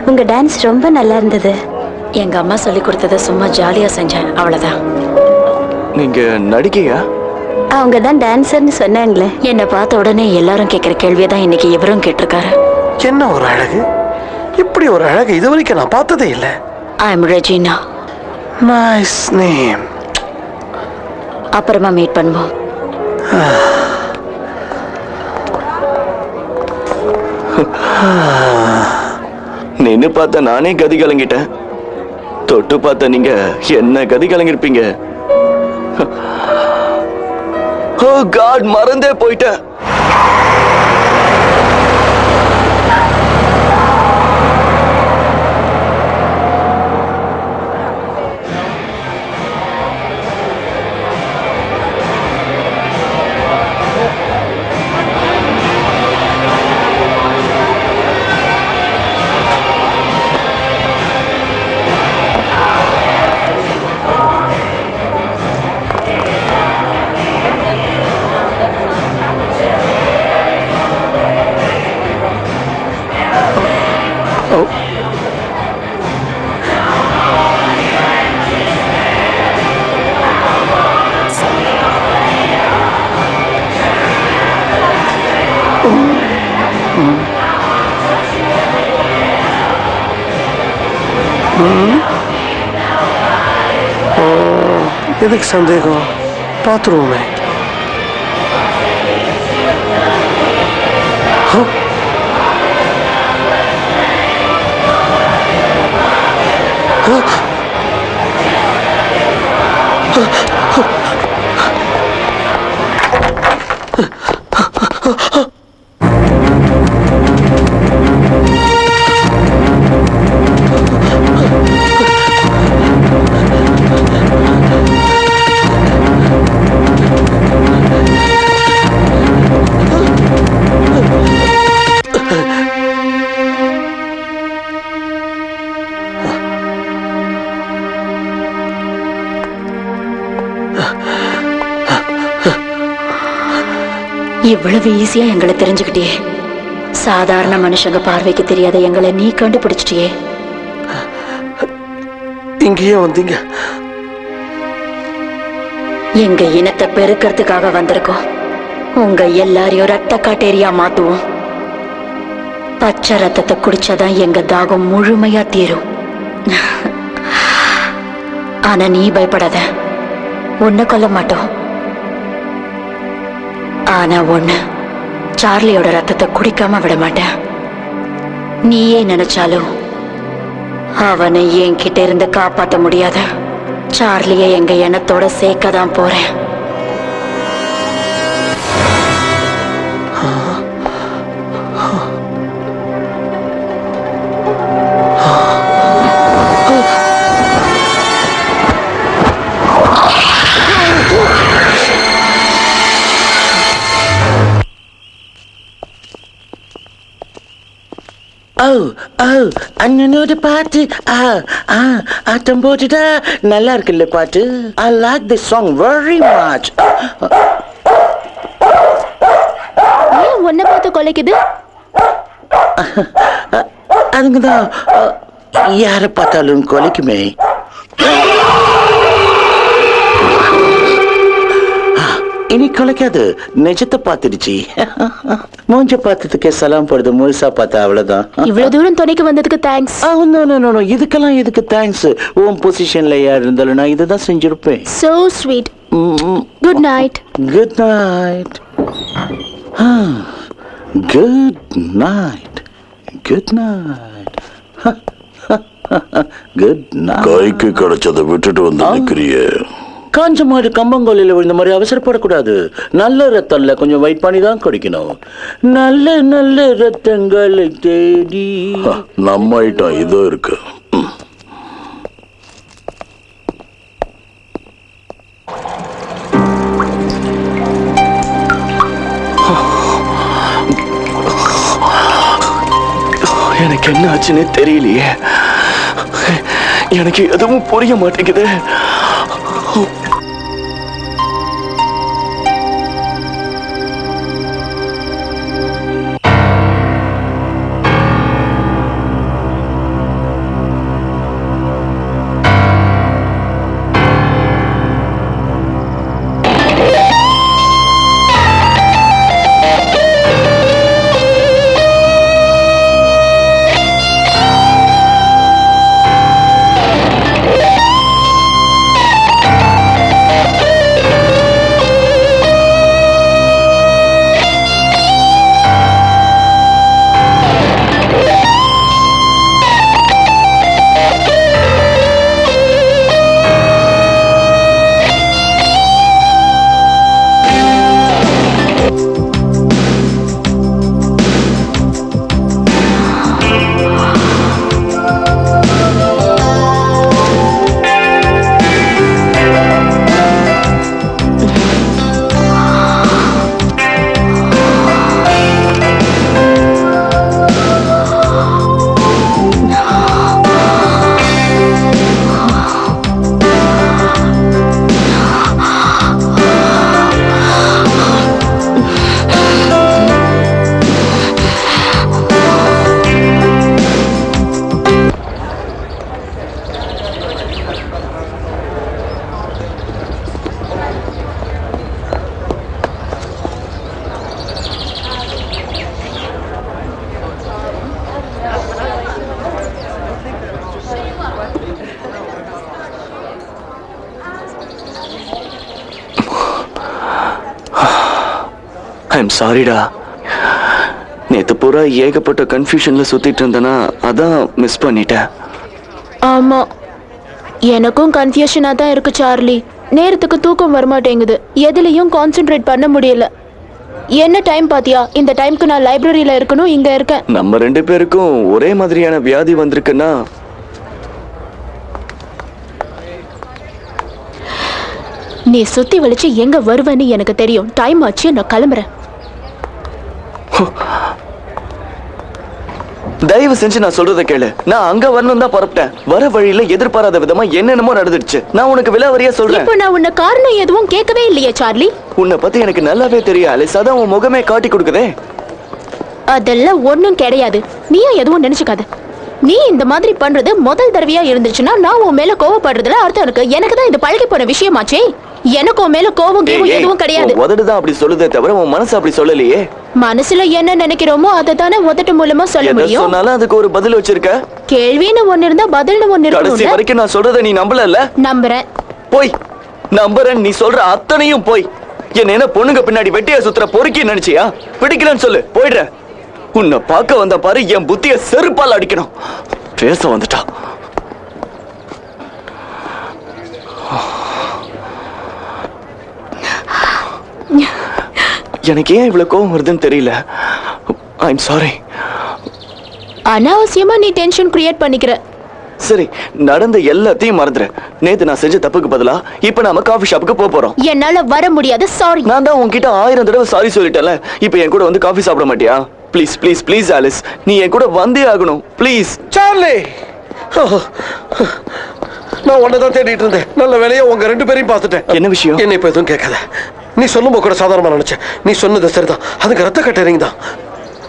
உங்க டான்ஸ் ரொம்ப நல்லா இருந்தது. எங்க அம்மா சொல்லி கொடுத்ததை சும்மா ஜாலியா செஞ்சேன், அவ்வளவுதான். நீங்க நடிகையா? அவங்க தான் டான்சர்னு சொன்னாங்களே. என்னை பார்த்த உடனே எல்லாரும் கேட்கிற கேள்வியை தான் இன்னைக்கு இவரும் கேட்டிருக்காரு. என்ன ஒரு அழகு! இப்படி ஒரு அழகு இது வரைக்கும் நான் பார்த்ததே இல்லை. I am Regina. Nice name. அப்புறமா மீட் பண்ணுவோம். நின்னு பார்த்த நானே கதி கலங்கிட்டேன். தொட்டு பார்த்த நீங்க என்ன கதி கலங்கிருப்பீங்க. ஓ காட், மறந்தே போயிட்டேன். எதுக்கு சந்தேகம்? பார்த்துருவோமே. இவ்வளவு ஈஸியா எங்களை தெரிஞ்சுக்கிட்டியே. சாதாரண மனுஷங்க பார்வைக்கு தெரியாத எங்களை நீ கண்டுபிடிச்சிட்டியே. இங்கேயே வந்தீங்க? எங்க இனத்தை பெருக்கிறதுக்காக வந்திருக்கோம். உங்க எல்லாரையும் ரத்த காட்டேரியா மாத்துவோம். பச்சை ரத்தத்தை குடிச்சாதான் எங்க தாகம் முழுமையா தீரும். ஆனா நீ பயப்படாத, உன்னை கொல்ல மாட்டோம். ஆனா ஒண்ணு, சார்லியோட ரத்தத்தை குடிக்காம விட மாட்டேன். நீயே நினைச்சாலும் அவனை என்கிட்ட இருந்து காப்பாற்ற முடியாத. சார்லியை எங்க எண்ணத்தோட சேர்க்கதான் போறேன். அண்ணனோட பாட்டு ஆட்டம் போட்டுட்டா நல்லா இருக்குல்ல பாட்டு. I like this song very much. ஏன் உன்னை பார்த்து கொலைக்குது? அதுங்கதான் யாரை பார்த்தாலும் கொலைக்குமே. இனி கொலைக்காது, நிஜத்தை பார்த்துடுச்சு. மூஞ்ச பார்த்ததுக்கே சலாம் போடுது, முழுசா பார்த்தா அவ்வளவுதான். இவ்வளவு தூரம் துணைக்கு வந்ததுக்கு தேங்க்ஸ். இதுக்கெல்லாம் எதுக்கு தேங்க்ஸ்? உன் பொசிஷன்ல யார் இருந்தாலும் நான் இதுதான் செஞ்சிருப்பேன். So sweet. Good night. Good night. Good night. Good night. Good night. கைக்கு கிடைச்சதை விட்டுட்டு வந்து நிக்கிறியே. காஞ்ச மாடு கம்பங்கோலில விழுந்த மாதிரி அவசரப்படக்கூடாது. நல்ல ரத்தம்ல கொஞ்சம் வெயிட் பண்ணி தான் குடிக்கணும். நல்ல நல்ல ரத்தங்களை தேடி. நம்ம ஐட்டம் இதோ இருக்கு. எனக்கு என்ன ஆச்சுன்னு தெரியலையே. எனக்கு எதுவும் புரிய மாட்டேங்குது. ஐ எம் சாரிடா. நேத்து பூரா ஏகப்பட்ட கன்ஃபியூஷன்ல சுத்திட்டு இருந்தேனா, அதான் மிஸ் பண்ணிட்டேன். ஆமா, எனக்கும் கன்ஃபியூஷனா தான் இருக்கு சார்லி. நேரத்துக்கு தூக்கம் வரமாட்டேங்குது, எதுலயும் கான்சென்ட்ரேட் பண்ண முடியல. என்ன டைம் பாத்தியா? இந்த டைம்க்கு நான் லைப்ரரியில இருக்கணும், இங்க இருக்கேன். நம்ம 2 பேருக்கும் ஒரே மாதிரியான வியாதி வந்திருக்குன்னா நீ சுத்தி வலிச்சு எங்க வருவன்னு எனக்கு தெரியும். டைம் ஆச்சு, நான் கிளம்புறேன். தயவு செஞ்சு நான் சொல்றத கேளு. நான் அங்க வரணும் தான் புறப்பட்டேன். வர வழியில எதிர்பாராத விதமா என்னென்னமோ நடந்துடுச்சு. நான் உனக்கு விலாவரியா சொல்றேன். இப்போ நான் உன்னை காரணம் எதுவும் கேட்கவே இல்லையே சார்லி. உன்னை பத்தி எனக்கு நல்லாவே தெரியும் அலிஸ். அதான் உன் முகமே காட்டி கொடுக்குதே. அதெல்லாம் ஒண்ணும் கிடையாது. நீயா எதுவும் நினைச்சுக்காத. நீ இந்த மாதிரி பண்றது முதல் தடவையா இருந்துச்சுன்னா நான் உன் மேல கோவப்படுறதுல அர்த்தம் இருக்கு. எனக்கு தான் இது பழகி போன விஷயமாச்சே. எனக்கு உன் மேல கோவம் எதுவும் கிடையாது. உதடுதான் அப்படி சொல்லுதே தவிர உன் மனசு அப்படி சொல்லலையே. மனசுல என்ன நினைக்கிறோமோ அதை தானே உதட்டு மூலமா சொல்ல முடியும். சொன்னாலும் அதுக்கு ஒரு பதில் வச்சிருக்க. கேள்வின்னு ஒன்னு இருந்தா பதில்னு ஒன்னு இருக்கு. கடைசி வரைக்கும் நான் சொல்றதை நீ நம்பல? நம்புறேன். போய் நம்புறேன். நீ சொல்ற அத்தனையும் போய். என்ன பொண்ணுங்க பின்னாடி வெட்டியா சுத்துற பொறுக்கி நினைச்சியா? பிடிக்கலன்னு சொல்லு, போயிடுற. உன்னை பார்க்க வந்த பாரு, என் புத்திய செருப்பால் அடிக்கணும். பேச வந்துட்டா. எனக்கு ஏன் இவ்வளவு கோவம் வருதுன்னு தெரியல. I am sorry. அனாவசியமா நீ டென்ஷன் கிரியேட் பண்ணிக்கிற. சரி, நடந்த எல்லாத்தையும் மறந்துரு. நேத்து நான் செஞ்ச தப்புக்கு பதிலா இப்ப நாம காஃபி ஷாப்புக்கு போறோம். என்னால வர முடியாது, சாரி. நான் தான் உன்கிட்ட 1000 தடவை சாரி சொல்லிட்டேன்ல. இப்ப என் கூட வந்து காஃபி சாப்பிட மாட்டியா? ப்ளீஸ் ப்ளீஸ் ப்ளீஸ் ஆலிஸ், நீ என் கூட வந்தே ஆகணும் ப்ளீஸ். சார்லி, நான் உன்னை தான் தேடிட்டு இருந்தேன். நல்ல வேலையா உங்க 2 பேரையும் பார்த்துட்டேன். என்ன விஷயம்? என்ன இப்ப எதுவும் கேட்காத. நீ சொல்லும்போது கூட சாதாரணமா நினைச்சேன். நீ சொன்னது சரிதான். அதுக்கு ரத்த கட்டறிங்க தான்.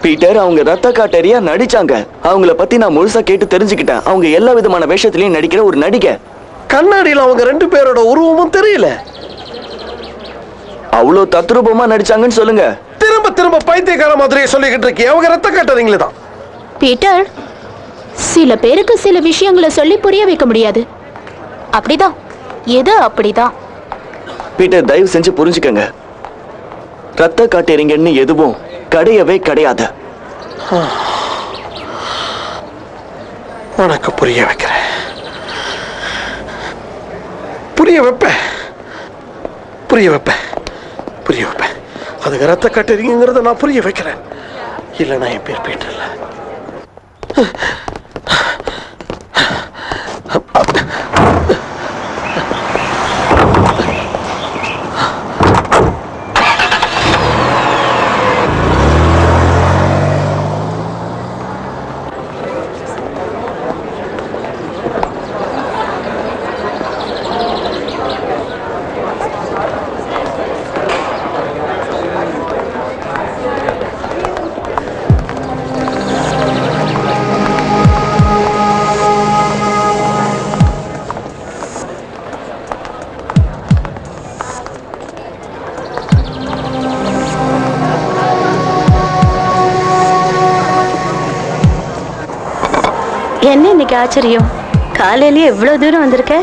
பீட்டர், அவங்க ரத்த காட்டேரியா நடிச்சாங்க. அவங்கள பத்தி நான் முழுசா கேட்டு தெரிஞ்சுக்கிட்டேன். அவங்க எல்லா விதமான வேஷத்திலையும் நடிக்கிற ஒரு நடிகை. கண்ணாடியில் அவங்க 2 பேரோட உருவமும் தெரியல. அவ்வளோ தத்ரூபமா நடிச்சாங்கன்னு சொல்லுங்க. திரும்ப திரும்ப பைத்தியக்கார மாதிரியே சொல்லிக்கிட்டு இருக்கீங்க. அவங்க ரத்த காட்டுறீங்களே தான். பீட்டர், சில பேருக்கு சில விஷயங்களை சொல்லி புரிய வைக்க முடியாது. அப்படிதான், எது அப்படிதான். பீட்டர், தயவு செஞ்சு புரிஞ்சுக்கங்க. ரத்த காட்டேரிங்கன்னு எதுவும் கிடையவே கிடையாது. உனக்கு புரிய வைக்கிறேன். புரிய வைப்பேன். புரிய வைப்பேன். புரிய வைப்பேன். அதுக்கு ரத்த கட்டுறீங்கிறத நான் புரிய வைக்கிறேன். இல்லைன்னா என் பேர் பீட்டர் இல்ல. என்ன இன்னைக்கு ஆச்சரியம்? காலையிலேயே எவ்வளவு தூரம் வந்திருக்க?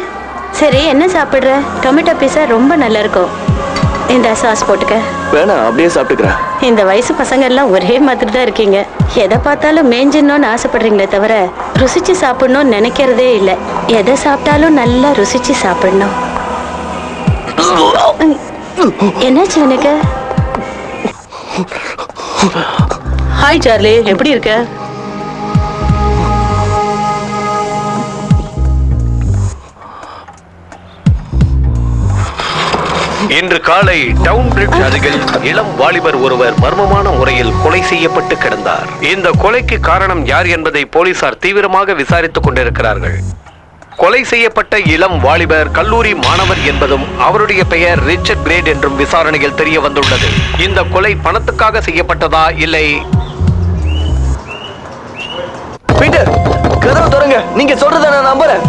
சரி, என்ன சாப்பிடுற? டொமேட்டோ பீஸா ரொம்ப நல்லா இருக்கும். இந்த சாஸ் போட்டுக்க. வேணாம், அப்படியே சாப்பிட்டுக்கிறேன். இந்த வயசு பசங்க எல்லாம் ஒரே மாதிரி தான் இருக்கீங்க. எதை பார்த்தாலும் மேஞ்சிடணும்னு ஆசைப்படுறீங்களே தவிர ருசிச்சு சாப்பிடணும்னு நினைக்கிறதே இல்லை. எதை சாப்பிட்டாலும் நல்லா ருசிச்சு சாப்பிடணும். என்னாச்சு எனக்கு? ஹாய் சார்லி, எப்படி இருக்க? இன்று காலை டவுன் பிரிட்ஜ் அருகில் இளம் வாலிபர் ஒருவர் மர்மமான முறையில் கொலை செய்யப்பட்டு கிடந்தார். இந்த கொலைக்கு காரணம் யார் என்பதை போலீசார் தீவிரமாக விசாரித்துக் கொண்டிருக்கிறார்கள். கொலை செய்யப்பட்ட இளம் வாலிபர் கல்லூரி மாணவர் என்பதும் அவருடைய பெயர் ரிச்சர்ட் கிரேட் என்றும் விசாரணையில் தெரிய வந்துள்ளது. இந்த கொலை பணத்துக்காக செய்யப்பட்டதா இல்லை? பீட்டர், கதவை தொடங்க. நீங்க சொல்றத நான் நம்புறேன்.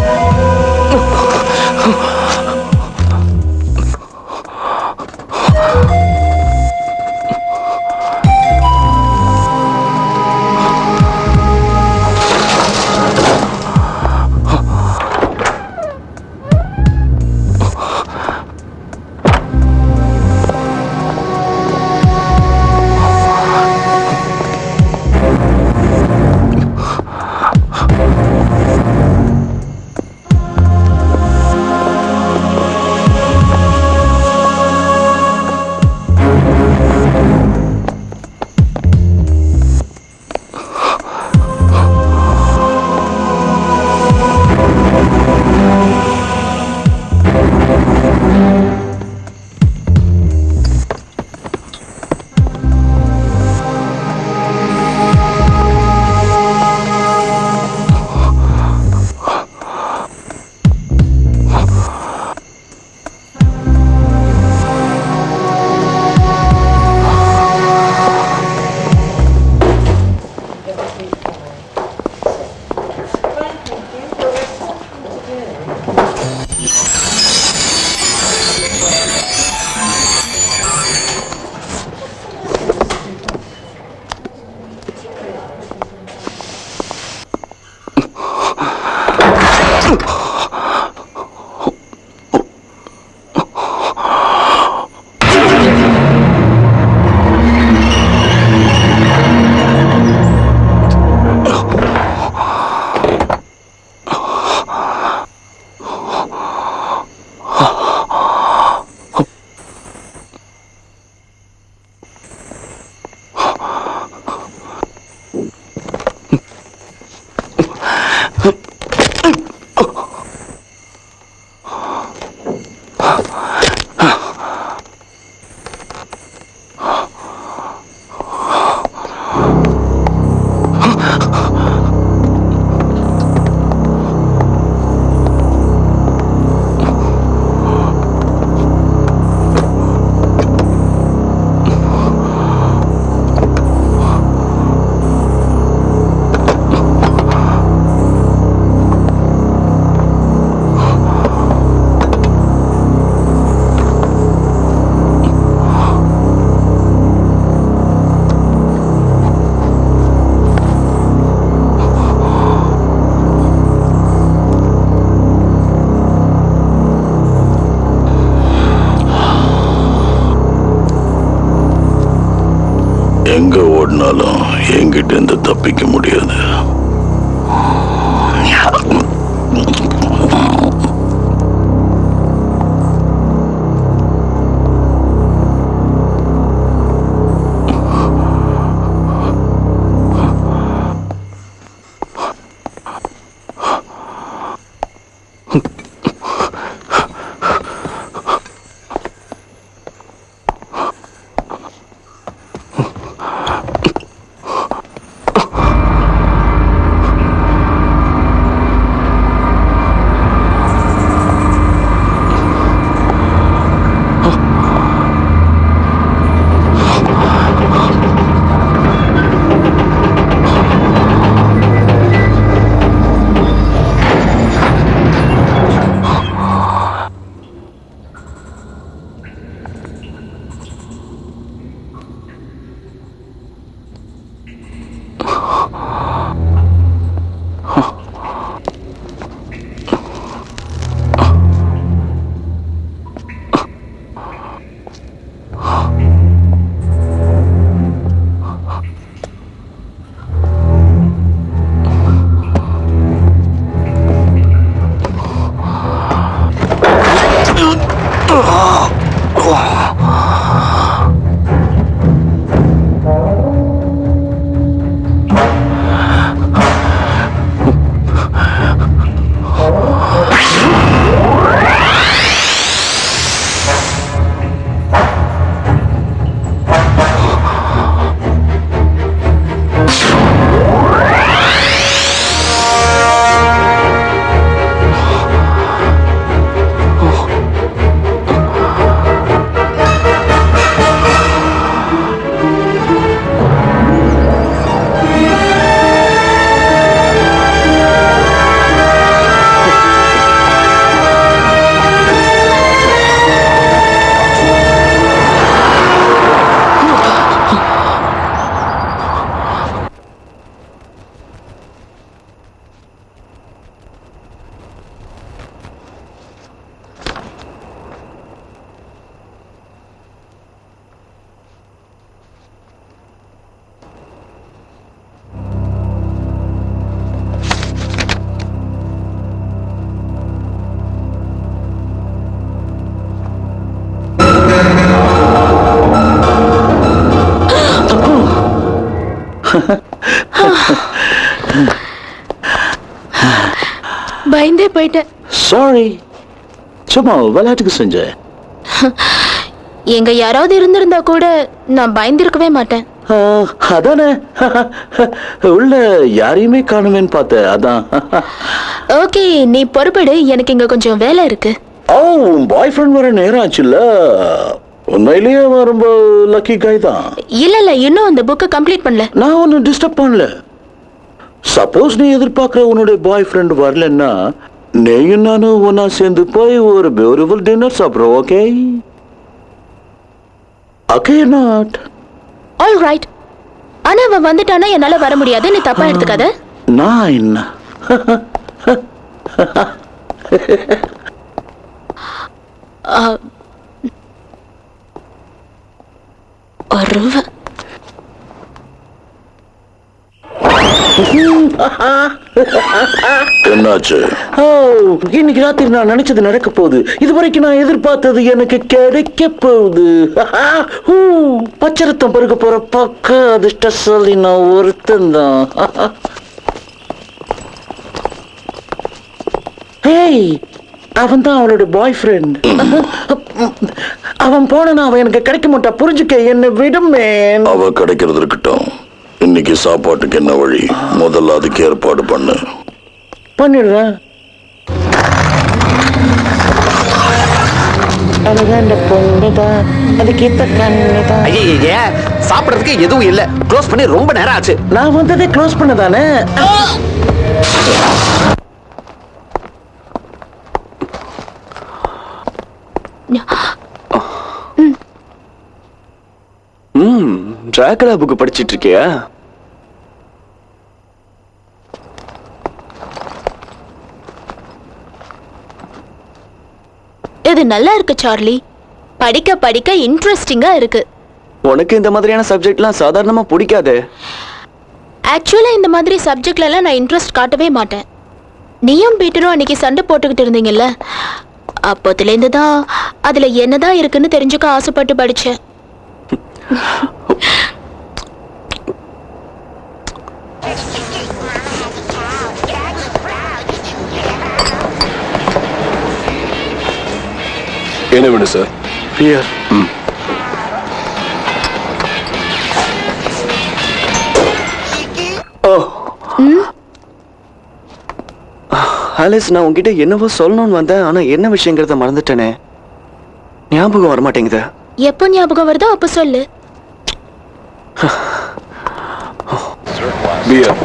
எங்க ஓடினாலும் என்கிட்ட இருந்து தப்பிக்க முடியாது. பயந்தே போயிட்டேன். சாரி, சும்மா விளையாட்டுக்கு செஞ்சேன். எங்க யாராவது இருந்திருந்தா கூட நான் பயந்திருக்கவே மாட்டேன். அதானே, உள்ள யாரையுமே காணுமேன்னு பார்த்தேன், அதான். ஓகே, நீ பொறுப்படு, எனக்கு இங்க கொஞ்சம் வேலை இருக்கு. ஓ, பாய் ஃப்ரெண்ட் வர நேரம் ஆச்சுல்ல. உண்மையிலேயே ரொம்ப லக்கி காய் தான். இல்ல இன்னும் அந்த புக்கை கம்ப்ளீட் பண்ணல. நான் ஒன்னும் டிஸ்டர்ப் பண்ணல. சப்போஸ் நீ எதிர்பார்க்கிற உன்னுடைய பாய் ஃப்ரெண்ட் வரலன்னா நீயும் நானும் ஒன்னா சேர்ந்து போய் ஒரு பியூட்டிஃபுல் டின்னர் சாப்பிடுறோம். Okay okay not all right. ஆனா அவன் வந்துட்டானா என்னால வர முடியாது, நீ தப்பா எடுத்துக்காத. நான் என்ன ஒரு என்னாச்சு? இன்னைக்கு ராத்திரி நான் நினைச்சது நடக்க போகுது. இதுவரைக்கும் நான் எதிர்பார்த்தது எனக்கு கிடைக்க போகுது. பச்சரத்தம் பருக போற பக்க அதிர்ஷ்டசாலி நான் ஒருத்தன் தான். ஹேய், அவன் தான் அவளோட பாய் ஃப்ரெண்ட். அவன் போனா அவன் எனக்கு கிடைக்க மாட்டா, புரிஞ்சுக்க, என்ன விடுமே. அவ கிடைக்கிறது இருக்கட்டும். இன்னைக்கு சாப்பாட்டுக்கு என்ன வழி? முதல்ல அதுக்கு ஏற்பாடு பண்ணு. பண்ணிடுறேன். சாப்பிடறதுக்கு எதுவும் இல்ல. க்ளோஸ் பண்ணி ரொம்ப நேரம் ஆச்சு. நான் வந்ததே க்ளோஸ் பண்ணதானே. டிராகுலா புக் படிச்சிட்டு இருக்கியா? இது நல்லா இருக்கு சார்லி. படிக்க படிக்க இன்ட்ரெஸ்டிங்கா இருக்கு. உனக்கு இந்த மாதிரியான சப்ஜெக்ட்லாம் சாதாரணமா பிடிக்காது. ஆக்சுவலா இந்த மாதிரி சப்ஜெக்ட்ல எல்லாம் நான் இன்ட்ரெஸ்ட் காட்டவே மாட்டேன். நீயும் பீட்டரும் அன்னைக்கு சண்டை போட்டுக்கிட்டு இருந்தீங்கல்ல, அப்போதுலேருந்து தான் அதுல என்னதான் இருக்குன்னு தெரிஞ்சுக்க ஆசைப்பட்டு படிச்சேன். என்ன வேணும் சார்? பியர். ஆலிஸ், நான் உன்கிட்ட என்னவோ சொல்லணும்னு வந்தேன். ஆனா என்ன விஷயங்கிறத மறந்துட்டேனே. ஞாபகம் வரமாட்டேங்குது. எப்போ ஞாபகம் வருதோ அப்ப சொல்லு. பியர்.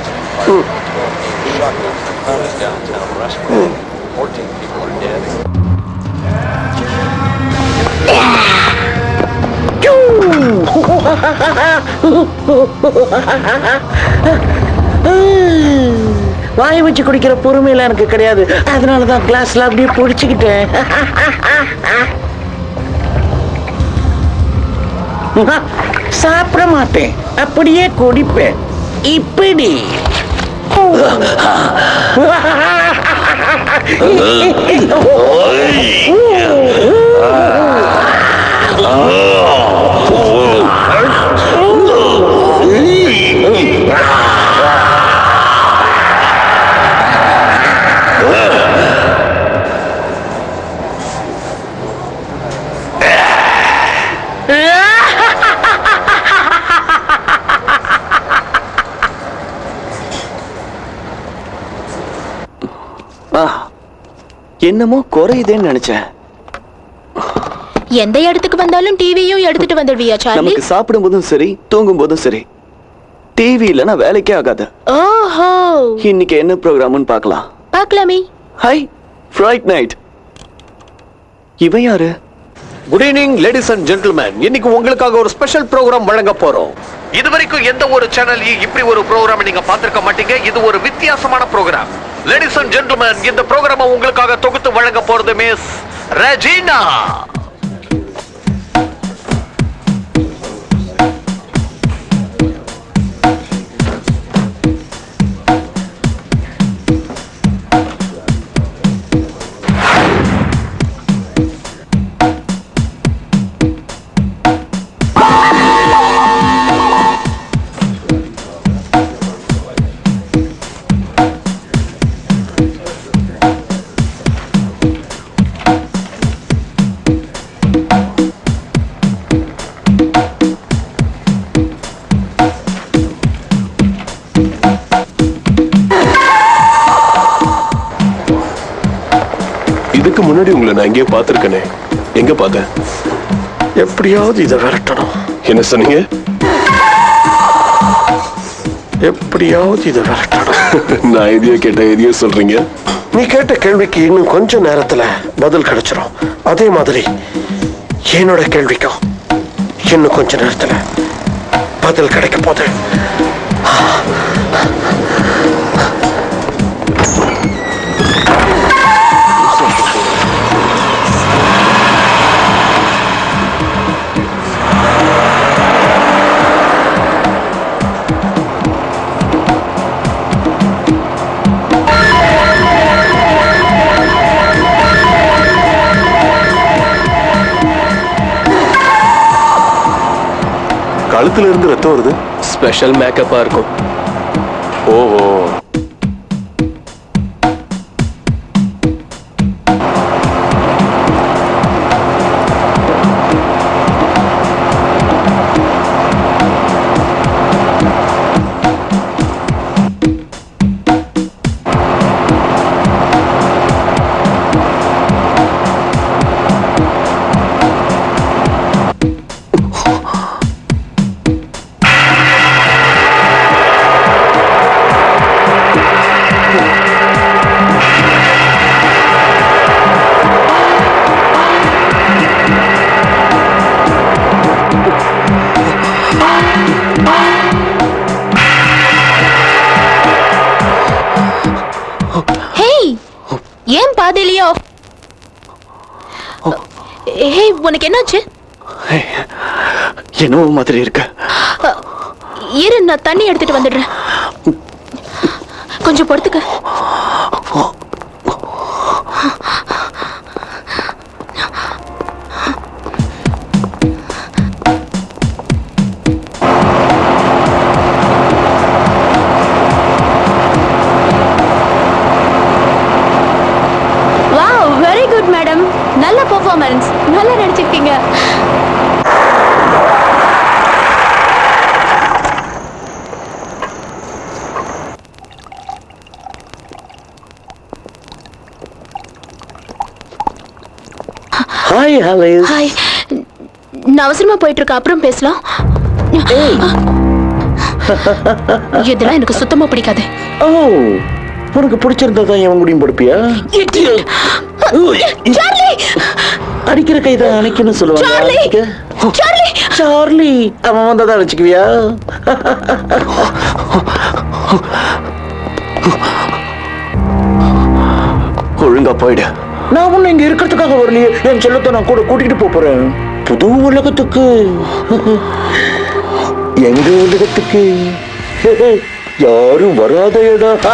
வாயை வச்சு குடிக்கிற பொறுமையில எனக்கு கிடையாது. அதனாலதான் கிளாஸ்ல அப்படியே பிடிச்சுக்கிட்டேன். சாப்பிட மாட்டேன், அப்படியே குடிப்பேன். இப்படி என்னமோ குறையுதேன்னு நினைச்சேன். எந்த இடத்துக்கு வந்தாலும் டிவியும் எடுத்துட்டு வந்துடுவியா சார்லி? நமக்கு சாப்பிடும் போதும் சரி, தூங்கும் போதும் சரி, டிவி இல்லனா வேலைக்கே ஆகாது. ஓஹோ, இன்னைக்கு என்ன ப்ரோகிராம்னு பார்க்கலாம். பார்க்கலாமே. Hi, fright night. இவன் யாரு? Good evening ladies and gentlemen. இன்னைக்கு உங்களுக்காக ஒரு ஸ்பெஷல் ப்ரோக்ராம் வழங்க போறோம். இதுவரைக்கும் எந்த ஒரு சேனல்லையும் இப்படி ஒரு ப்ரோக்ராம் நீங்க பார்த்திருக்க மாட்டீங்க. இது ஒரு வித்தியாசமான ப்ரோக்ராம். லேடிஸ் அண்ட் ஜென்டில்மேன், இந்த ப்ரோக்ராமை உங்களுக்காக தொகுத்து வழங்க போறது மிஸ் ரெஜினா. இதுக்கு முன்னாடி உங்களை நான் எங்கேயோ பார்த்திருக்கேனே. எங்க பார்த்தேன்? எப்படியாவது இதை விரட்டணும். என்ன சொன்னீங்க? எப்படியாவது இதை விரட்டணும். நான் எதையோ கேட்ட எதையோ சொல்றீங்க. நீ கேட்ட கேள்விக்கு இன்னும் கொஞ்ச நேரத்துல பதில் கிடைச்சிடும். அதே மாதிரி என்னோட கேள்விக்கும் இன்னும் கொஞ்ச நேரத்துல பதில் கிடைக்க போகுது. கழுத்துல இருந்து ரத்தம் வருது. ஸ்பெஷல் மேக்கப்பா இருக்கும். ஓஹோ. ஹேய் ஏன் பாதியிலையோ? ஹே உனக்கு என்னாச்சு? என்னவோ மாதிரி இருக்கு. இரு நான் தண்ணி எடுத்துட்டு வந்துடுறேன். கொஞ்சம் பொறுத்துக்க. Wow very good madam. நல்ல பெர்ஃபார்மன்ஸ். நல்லா நடிச்சிருக்கீங்க. Hi Alice. ஹாய் நான் அவசரமா போயிட்டு இருக்க, அப்புறம் பேசலாம். இதெல்லாம் எனக்கு சுத்தமா பிடிக்காது. ஓ உனக்கு பிடிச்சிருந்தா தான் எவன் முடியும் படுப்பியா? அடிக்கிற கைதான் அணைக்கணும் சொல்லுவாங்க. சார்லி அவன் வந்ததான் அழைச்சிக்குவியா? ஒழுங்கா போயிடு. நான் ஒண்ணு இங்க இருக்கிறதுக்காக வரலையே. என் செல்லத்தை நான் கூட கூட்டிட்டு போறேன் புது உலகத்துக்கு. எங்க உலகத்துக்கு? யாரும் வராத இடம்.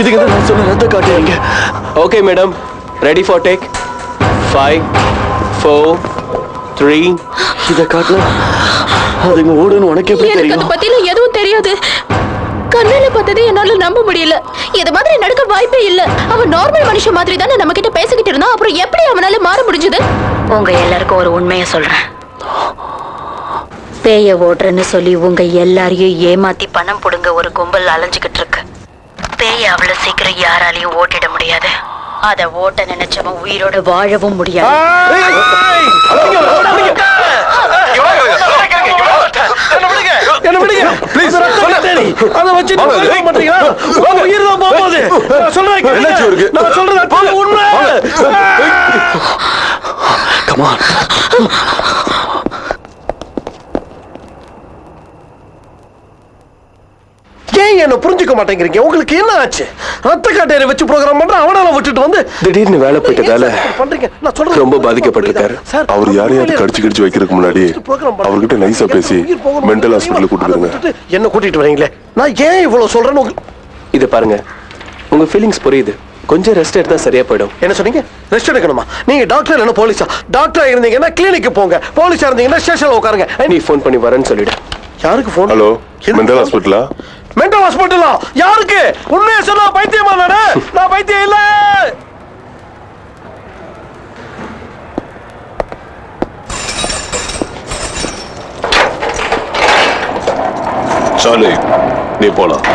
இதுங்கதான் நான் சொன்ன ரத்த காட்டுறீங்க. Okay madam, ready for take 5 4 3. இத காட்டலாம். அதுங்க ஓடுன்னு உனக்கு எப்படி எனக்கு தெரியும்? அத பத்தில எதுவும் தெரியாது. கண்ணால பார்த்ததே என்னால நம்ப முடியல. இது மாதிரி நடக்க வாய்ப்பே இல்ல. அவன் நார்மல் மனுஷன் மாதிரி தானே நம்ம கிட்ட பேசிக்கிட்டு இருந்தான். அப்புறம் எப்படி அவனால மாற முடிஞ்சது? உங்க எல்லாருக்கும் ஒரு உண்மையை சொல்றேன். பேய ஓடுறேன்னு சொல்லி உங்க எல்லாரையும் ஏமாத்தி பணம் புடுங்க ஒரு கும்பல் அலைஞ்சுக்கிட்டு இருக்கு. பேய அவ்வளவு சீக்கிரம் யாராலையும் ஓட்டிட முடியாது. அத ஓட்ட நினைச்சவன் உயிரோட வாழவும் முடியாது. என்ன விடுங்க ப்ளீஸ். அத வச்சு நீங்க பண்றீங்களா? உங்க உயிர் தான் போகுது. சொல்றேன் என்னாச்சு இருக்கு? நான் சொல்றது உண்மை. Come on. ஏன் என்ன புரிஞ்சுக்க மாட்டேங்கிறீங்க? உங்களுக்கு என்ன ஆச்சு? ரத்த காட்டேரி வச்சு ப்ரோகிராம் பண்ற அவனால விட்டுட்டு வந்து திடீர்னு வேலை போயிட்டதால பண்றீங்க. நான் சொல்றது ரொம்ப பாதிக்கப்பட்டிருக்காரு. அவர் யாரையாவது கடிச்சு வைக்கிறதுக்கு முன்னாடி அவர்கிட்ட நைஸா பேசி மென்டல் ஹாஸ்பிட்டல் கூட்டிட்டு போங்க. என்ன கூட்டிட்டு வரீங்களே? நான் ஏன் இவ்வளவு சொல்றேன்னு இத பாருங்க, உங்க ஃபீலிங்ஸ் புரியுது. கொஞ்சம் ரெஸ்ட் எடுத்தா சரியா போயிடும். என்ன சொன்னீங்க? ரெஸ்ட் எடுக்கணுமா? நீங்க டாக்டர் என்ன போலீஸா? டாக்டரா இருந்தீங்கன்னா கிளினிக்கு போங்க. போலீஸா இருந்தீங்கன்னா ஸ்டேஷன்ல உட்காருங்க. நீ ஃபோன் பண்ணி வரேன்னு சொல்லிடு. யாருக்கு ஃபோன்? ஹலோ, மென்டல் ஹாஸ்பிட்டலா? மென்டல் ஹாஸ்பிட்டலா? யாருக்கு? உண்மையை சொன்னா பைத்தியமா நானு? நான் பைத்தியம் இல்ல. சாலு, நீ போலாம்.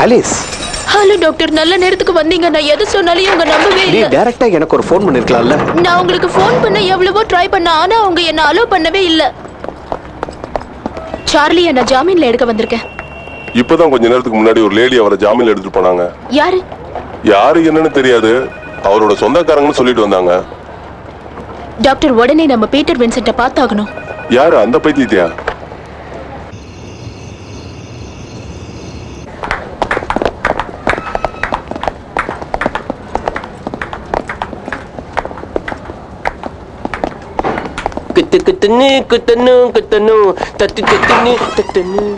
ஆலிஸ், ஹலோ டாக்டர், நல்ல நேரத்துக்கு வந்தீங்க. நான் எது சொன்னாலும் இவங்க நம்பவே நீ இல்ல. டைரக்டா எனக்கு ஒரு ஃபோன் பண்ணிருக்கலாம்ல. நான் உங்களுக்கு ஃபோன் பண்ண எவ்வளவோ ட்ரை பண்ண, ஆனா அவங்க என்ன அலோ பண்ணவே இல்ல. சார்லி என்ன ஜாமீன்ல எடுக்க வந்திருக்கேன். இப்பதான் கொஞ்ச நேரத்துக்கு முன்னாடி ஒரு லேடி அவரை ஜாமீன்ல எடுத்துட்டு போனாங்க. யாரு? யாரு என்னன்னு தெரியாது, அவரோட சொந்தக்காரங்கன்னு சொல்லிட்டு வந்தாங்க. டாக்டர், உடனே நம்ம பீட்டர் வின்சென்ட்ட பார்த்தாகணும். யாரு அந்த பைத்தியத்தையா? குத்து குத்துன்னு குத்தணும் குத்தணும் தத்து தத்துன்னு தத்தணும்.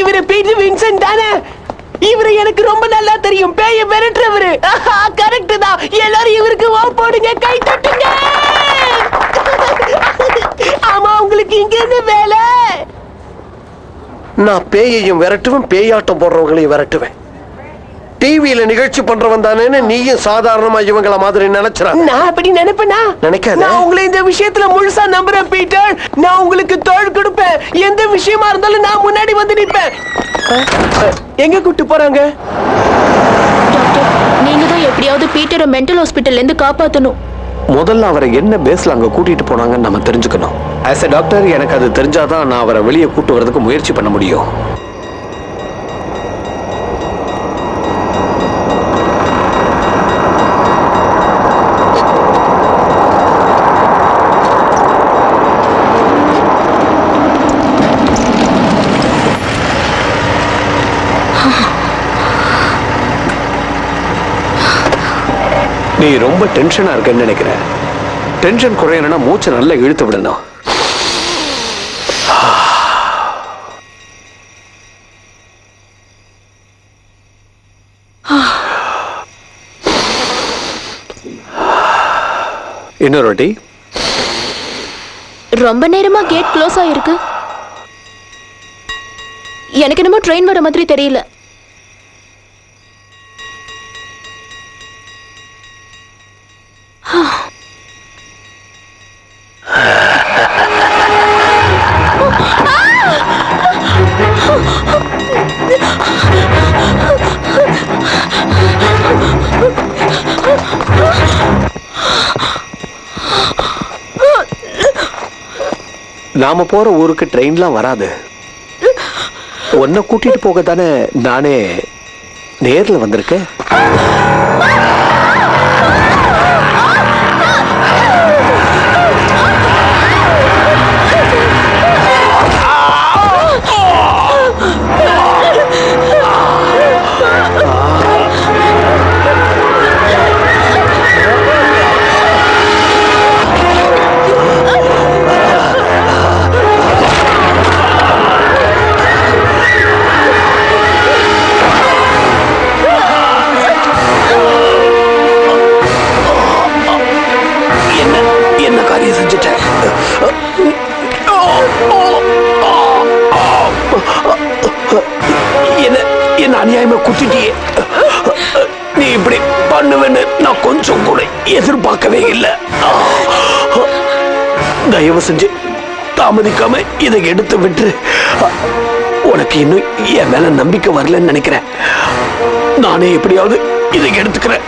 இவரு பீட்டர் வின்சென்ட் தானே? இவரு எனக்கு ரொம்ப நல்லா தெரியும். பேய மிரட்டுறவரு. கரெக்ட் தான். எல்லாரும் இவருக்கு ஓ போடுங்க, கை தட்டுங்க. ஆமா, உங்களுக்கு இங்க என்ன வேலை? நான் பேயையும் விரட்டுவேன், பேயாட்டம் போடுறவங்களையும் விரட்டுவேன். டிவியில நிகழ்ச்சி பண்றவன் தானே நீயும் சாதாரணமா இவங்கள மாதிரி நினைச்சிடாத. நான் அப்படி நினைப்பேனா? நினைக்காத. நான் உங்களை இந்த விஷயத்துல முழுசா நம்புறேன் பீட்டர். நான் உங்களுக்கு தோள் கொடுப்பேன். எந்த விஷயமா இருந்தாலும் நான் முன்னாடி வந்து நிப்பேன். எங்க கூட்டு போறாங்க? டாக்டர், நீங்க தான் எப்படியாவது பீட்டரை மென்டல் ஹாஸ்பிட்டல்ல இருந்து காப்பாத்தணும். முதல்ல அவரை என்ன பேஸ்ல அங்க கூட்டிட்டு போனாங்கன்னு நம்ம தெரிஞ்சுக்கணும். ஆஸ் எ டாக்டர் எனக்கு அது தெரிஞ்சாதான் நான் அவரை வெளியே கூட்டு வரதுக்கு முயற்சி பண்ண முடியும். நீ ரொம்ப டென்ஷனா இருக்கன்னு நினைக்கிறேன். டென்ஷன் குறையணும்னா மூச்சை நல்லா இழுத்து விடணும். இன்னொரு வாட்டி. ரொம்ப நேரமா கேட் க்ளோஸ் ஆயிருக்கு. எனக்கு என்னமோ ட்ரெயின் வர மாதிரி தெரியல. நாம போற ஊருக்கு ட்ரெயின்லாம் வராது. உன்னை கூட்டிட்டு போக தானே நானே நேர்ல வந்திருக்கேன். அநியாயமா குத்திட்டியே. நீ இப்படி பண்ணுவேன்னு நான் கொஞ்சம் கூட எதிர்பார்க்கவே இல்லை. தயவு செஞ்சு தாமதிக்காம இதை எடுத்து விட்டு. உனக்கு இன்னும் என் மேல நம்பிக்கை வரலன்னு நினைக்கிறேன். நானே எப்படியாவது இதை எடுத்துக்கிறேன்.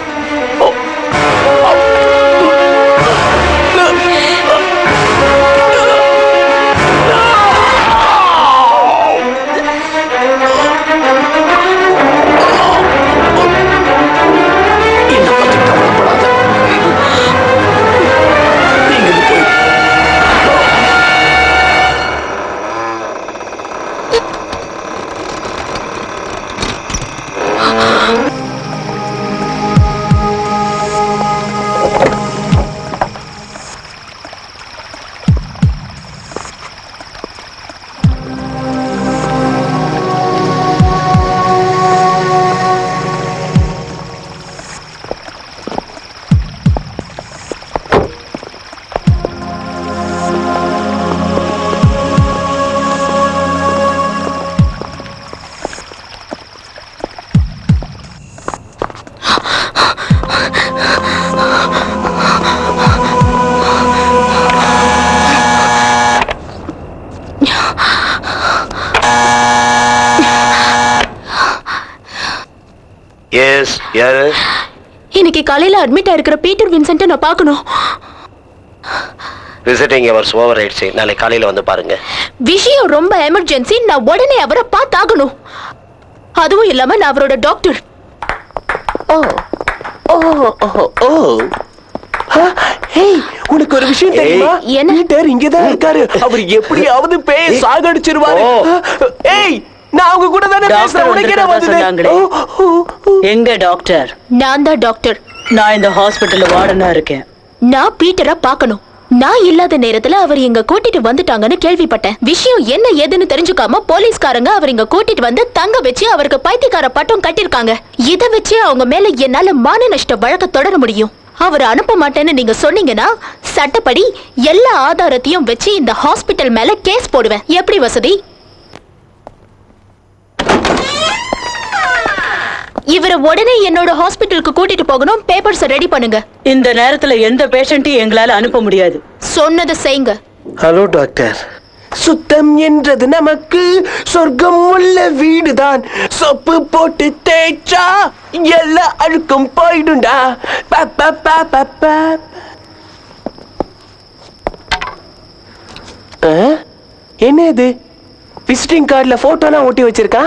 எஸ், யாரு? இன்னைக்கு காலையில அட்மிட் ஆயிருக்கிற பீட்டர் வின்சென்ட் நான் பார்க்கணும். விசிட்டிங் ஹவர்ஸ் ஓவர் ஆயிடுச்சு. நாளைக்கு காலையில வந்து பாருங்க. விஷயம் ரொம்ப எமர்ஜென்சி. நான் உடனே அவரை பார்த்தாகணும். அதுவும் இல்லாம நான் அவரோட டாக்டர். ஓ ஓ ஓ ஓ ஹேய், உனக்கு ஒரு விஷயம் தெரியுமா? என்ன? பீட்டர் இங்கதான் இருக்காரு. அவர் எப்படியாவது பேய சாகடிச்சிருவாரு. ஏய், நான் அவங்க கூட தானே பேசுறேன். உனக்கு என்ன வந்தது? எங்க டாக்டர்? நான் தான் டாக்டர். நான் இந்த ஹாஸ்பிட்டல்ல வார்டனா இருக்கேன். நான் பீட்டரை பார்க்கணும். நான் இல்லாத நேரத்துல அவர் இங்க கூட்டிட்டு வந்துட்டாங்கன்னு கேள்விப்பட்டேன். விஷயம் என்ன ஏதுன்னு தெரிஞ்சுக்காம போலீஸ்காரங்க அவர் இங்க கூட்டிட்டு வந்து தங்க வச்சு அவருக்கு பைத்தியக்கார பட்டம் கட்டிருக்காங்க. இத வச்சு அவங்க மேல என்னால மான நஷ்ட வழக்க தொடர முடியும். அவர் அனுப்ப மாட்டேன்னு நீங்க சொன்னீங்கன்னா சட்டப்படி எல்லா ஆதாரத்தையும் வச்சு இந்த ஹாஸ்பிட்டல் மேல கேஸ் போடுவேன். எப்படி வசதி? இவரை உடனே என்னோட ஹாஸ்பிட்டலுக்கு கூட்டிட்டு போகணும். பேப்பர்ஸ் ரெடி பண்ணுங்க. இந்த நேரத்துல எந்த பேஷண்ட்டையும் எங்களால அனுப்ப முடியாது. சொன்னதை செய்யுங்க. Hello doctor. சுத்தம் என்றது நமக்கு சொர்க்கம் உள்ள வீடுதான். சொப்பு போட்டு தேய்ச்சா எல்லா அழுக்கும் போயிடும்டா. என்ன இது? விசிட்டிங் கார்டுல போட்டோலாம் ஒட்டி வச்சிருக்கா?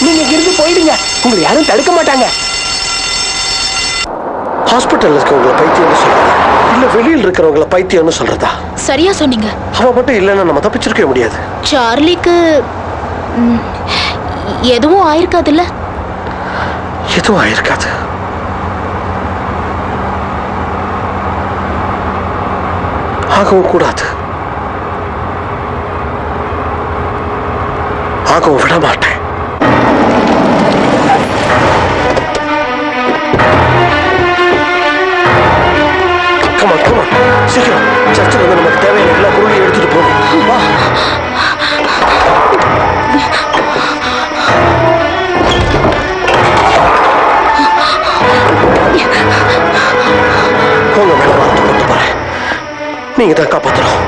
நீங்க இருந்து போயிடுங்க. உங்களை யாரும் தடுக்க மாட்டாங்க. ஹாஸ்பிட்டல்ல இருக்கவங்கள பைத்தியம்னு சொல்றதா இல்ல வெளியில் இருக்கிறவங்கள பைத்தியம்னு சொல்றதா? சரியா சொன்னீங்க. அவன் மட்டும் இல்லைன்னா நம்ம தப்பிச்சிருக்க முடியாது. சார்லிக்கு எதுவும் ஆயிருக்காதுல்ல? எதுவும் ஆயிருக்காது. ஆகவும் கூடாது. ஆகவும் விட மாட்டேன். சீக்கிரம் சர்ச்சில் வந்து நமக்கு தேவையான எல்லா பொருளையும் எடுத்துட்டு போகணும். வா. உங்க மேல வார்த்தை கொண்டு போறேன். நீங்க தான் காப்பாத்தணும்.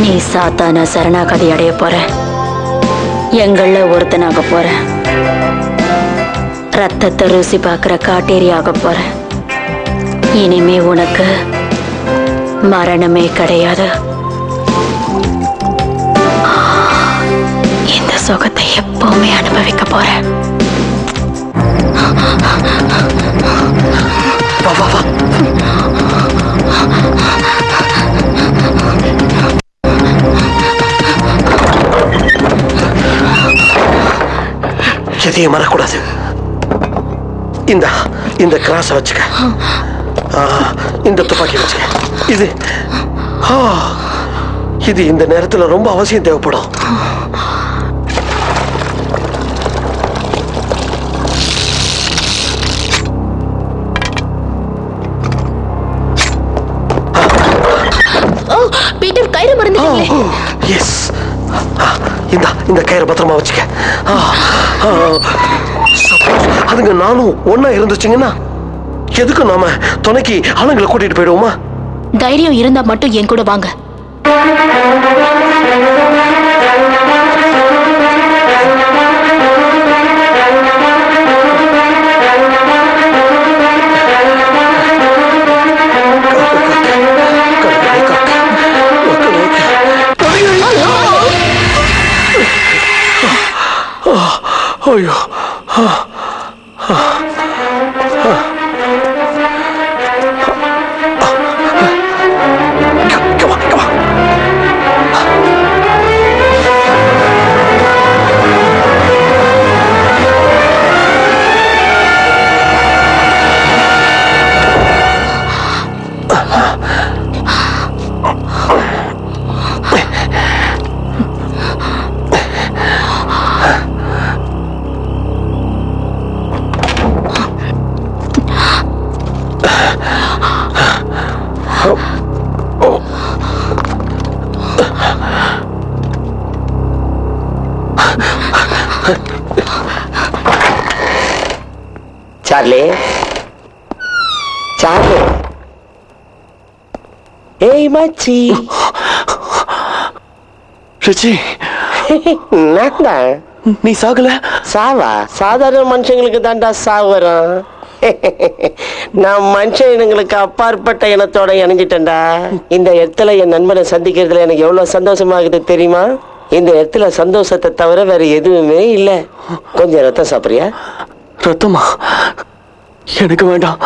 நீ சாத்தான சரணாகதி அடைய போற. எங்கள ஒருத்தனாக போற. ரத்தத்தை ருசி பார்க்கிற காட்டேரி ஆக போற. இனிமே உனக்கு மரணமே கிடையாது. இந்த சுகத்தை எப்பவுமே அனுபவிக்க போற. வா வா வா. எதையும் மறக்கூடாது. இந்த கிராஸ வச்சுக்க. இந்த துப்பாக்கி வச்சுக்க. இது இந்த நேரத்துல ரொம்ப அவசியம் தேவைப்படும். பீட்டர் கயிறு மறந்துட்டீங்களே. எஸ். இந்த கயிறை பத்திரமா வச்சுக்க. அதுங்க நானும் ஒன்னா இருந்துச்சுங்கன்னா எதுக்கு நாம துணைக்கு ஆளுங்களை கூட்டிட்டு போயிடுவோமா? தைரியம் இருந்தா மட்டும் என் கூட வாங்க. ஐயோ. சார்லி, சார்லி, ஏய் மச்சி. ரிச்சி, நான் நீ சாகல? சாவா? சாதாரண மனுஷங்களுக்கு தாண்டா சாவு வரும். நான் மனுஷ இனங்களுக்கு அப்பாற்பட்ட இனத்தோட இணைஞ்சிட்டேன்டா. இந்த இடத்துல என் நண்பனை சந்திக்கிறதுல எனக்கு எவ்வளவு சந்தோஷமாகுது தெரியுமா? இந்த இடத்துல சந்தோஷத்தை தவிர வேற எதுவுமே இல்லை. கொஞ்சம் ரத்தம் சாப்பிடுறியா? ரத்தமா? எனக்கு வேண்டாம்.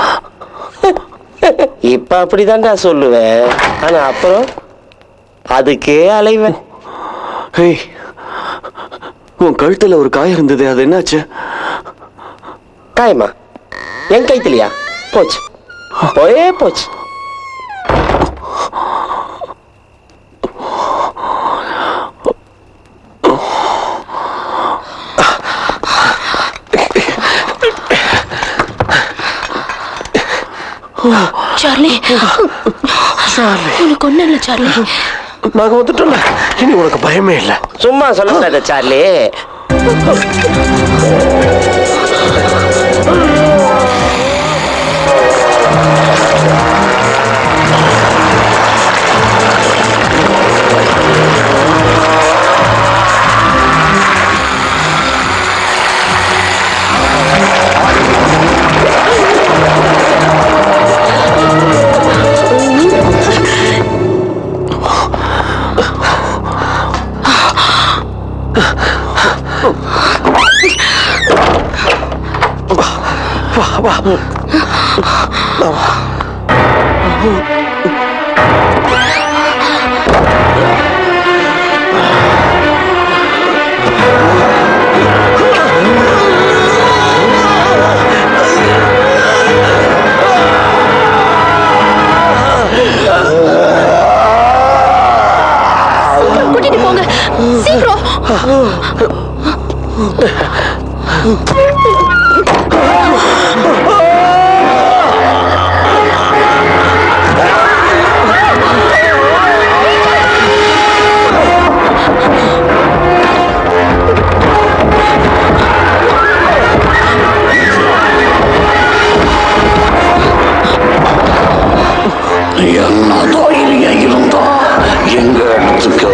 இப்ப அப்படிதான்டா சொல்லுவேன், ஆனா அப்புறம் அதுக்கே அலைவேன். ஏய், உன் கழுத்துல ஒரு காயம் இருந்தது, அது என்னாச்சு? காயமா? என் கைத்திலையா? போச்சு, போயே போச்சு. சார்லி, உனக்கு ஒண்ணு இல்ல சார்லி. நாங்க வந்துட்டோம்ல, இனி உனக்கு பயமே இல்லை. சும்மா சொல்லக்கூடாது சார்லி. கூட்டிட்டு போங்க சீக்கிரம். என்ன தைரியம் இருந்தா எங்க இடத்துக்கு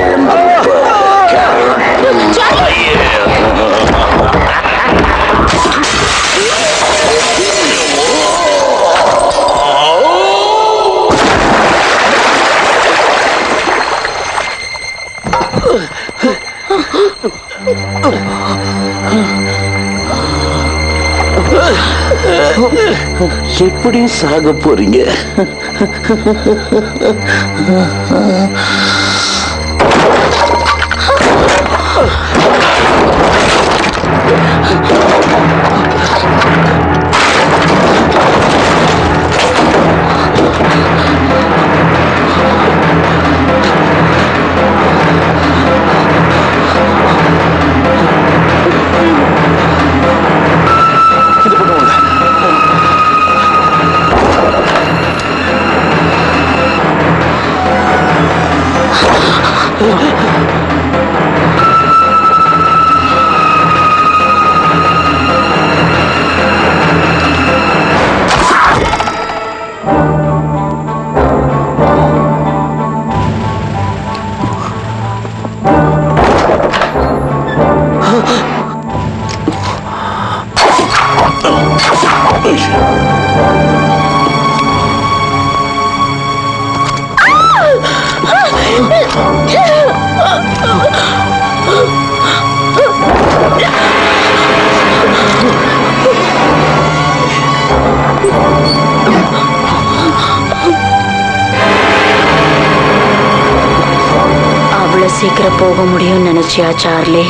எப்படி சாக போறீங்க? அவ்வளவு சீக்கிரம் போக முடியும்னு நினைச்சியா சார்லி?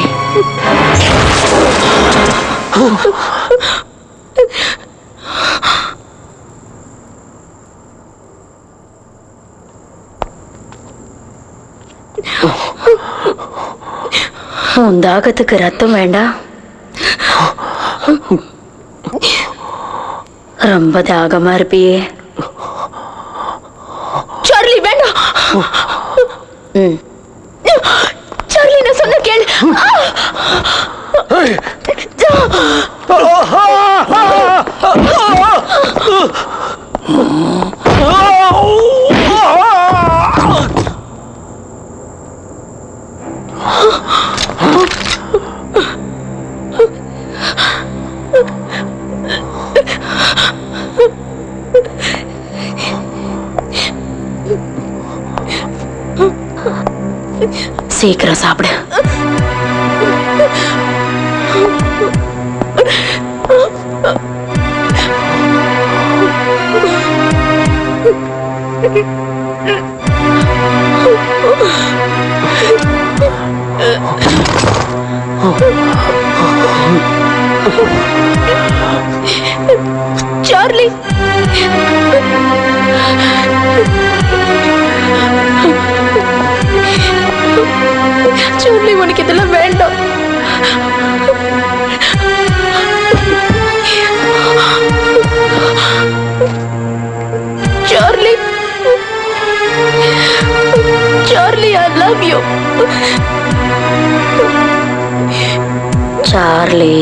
உன் தாகத்துக்கு ரத்தம் வேண்டாம்? ரொம்ப தாகமா இருப்பியே. சார்லி, நான் சொன்ன கேளு. சீக்கிரம் சாப்பிடு. சார்லி, சார்லி, உனக்கு இதெல்லாம் வேண்டாம். Charlie, Charlie, I love you. Charlie,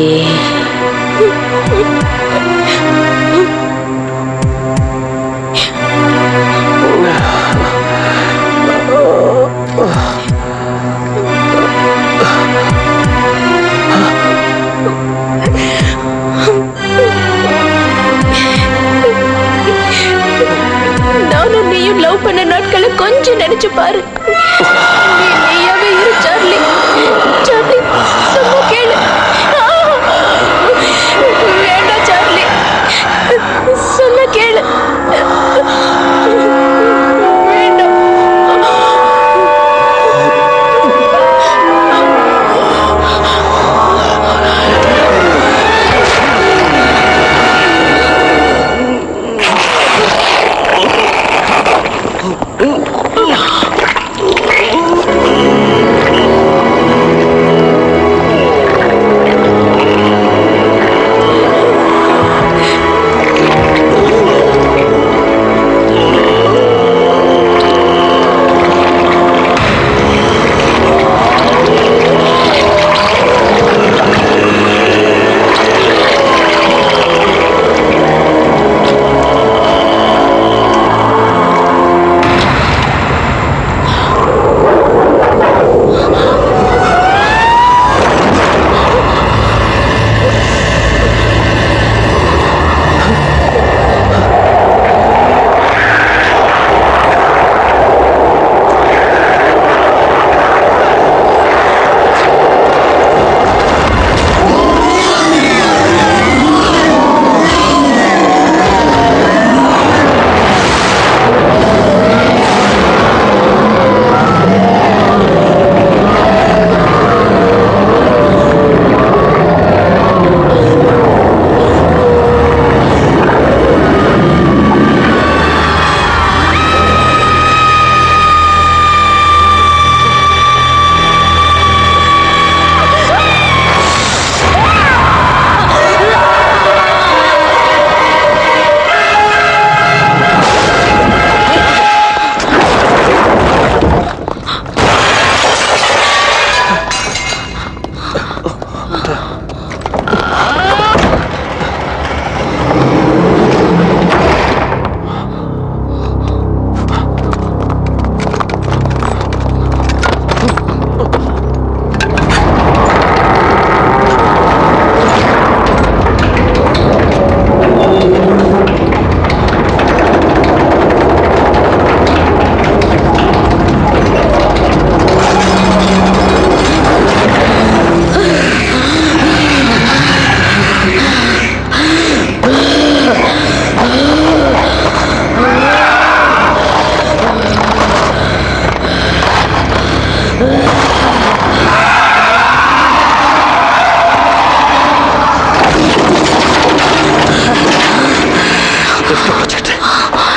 நானும் நீயும் லவ் பண்ண நாட்களை கொஞ்சம் நினைச்சு பாரு. நீயாவே இரு சார்லி. சார்லி, சொன்னா கேளு. வேண்டாம் சார்லி, சொன்னா கேளு. வேண்டாம்.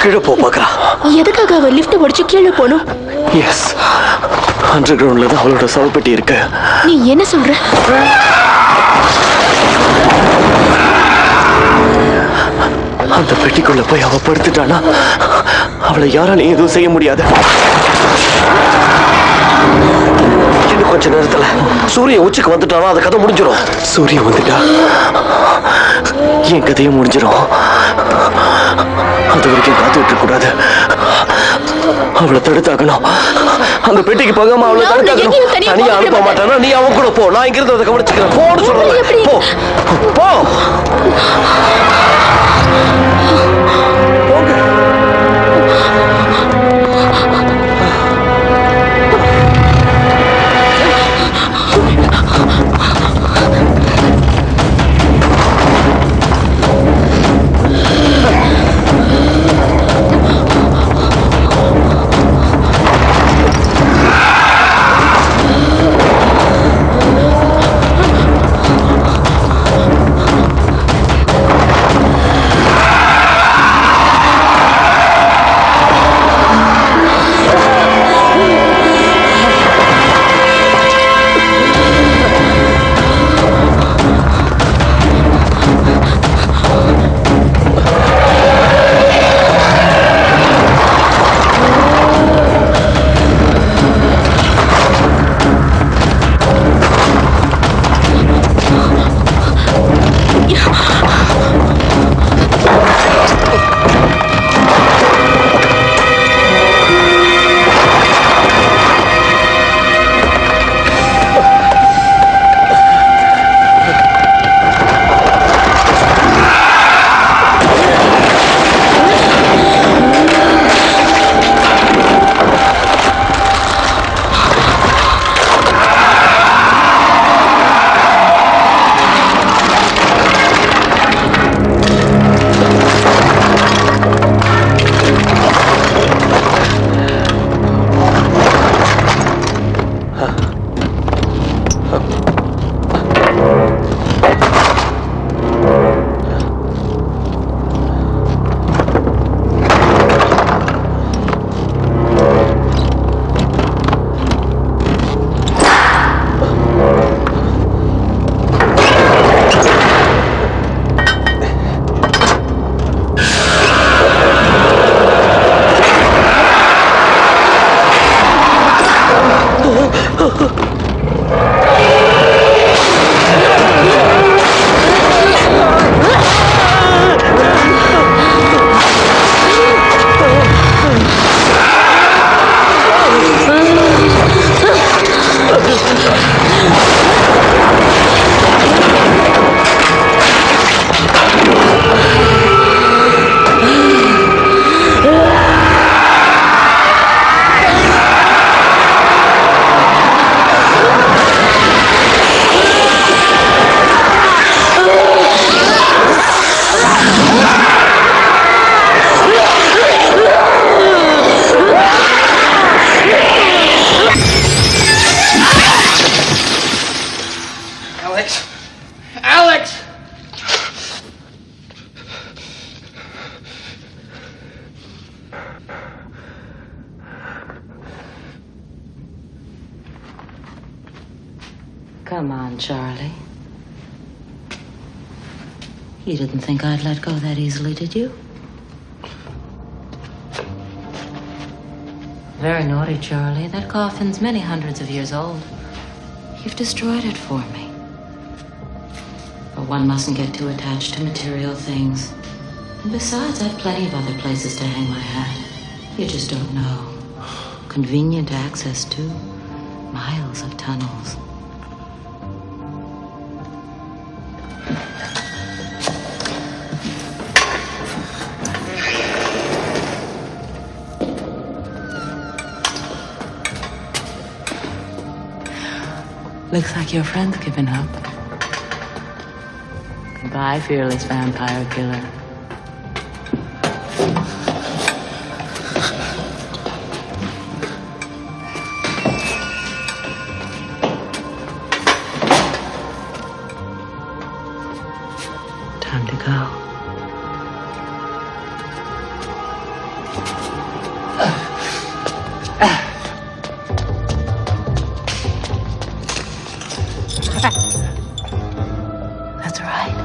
கீழே போ பார்க்கறா. எதுக்காக அவ லிஃப்ட் உடைச்சு கீழே போணும்? எஸ், அண்டர் கிரவுண்ட்ல தான் அவளோட சவப்பெட்டி இருக்கு. நீ என்ன சொல்ற? அந்த பெட்டிக்குள்ள போய் அவ படுத்துட்டானா அவளை யாராலையும் எதுவும் செய்ய முடியாது. இன்னும் கொஞ்ச நேரத்துல சூரியன் உச்சிக்கு வந்துட்டாலும் அது கதை முடிஞ்சிடும். சூரியன் வந்துட்டா என் கதையும் முடிஞ்சிடும். அது வரைக்கும் காத்துட்டு இருக்க கூடாது. அவளை தடுத்தாக்கணும். அந்த பெட்டிக்கு போகாம அவளை தடுத்தாக்கணும். தனியா அனுப்ப மாட்டானா? நீ அவன் கூட போ. நான் இங்கிருந்து அதை கவனிச்சுக்கிறேன். போன்னு சொல்றேன். போ போ. Come on, Charlie. You didn't think I'd let go that easily, did you? Very naughty, Charlie. That coffin's many hundreds of years old. You've destroyed it for me. But one mustn't get too attached to material things. And besides, I've plenty of other places to hang my hat. You just don't know. Convenient access to miles of tunnels. Looks like your friend's given up. Goodbye, fearless vampire killer. Time to go. That's right.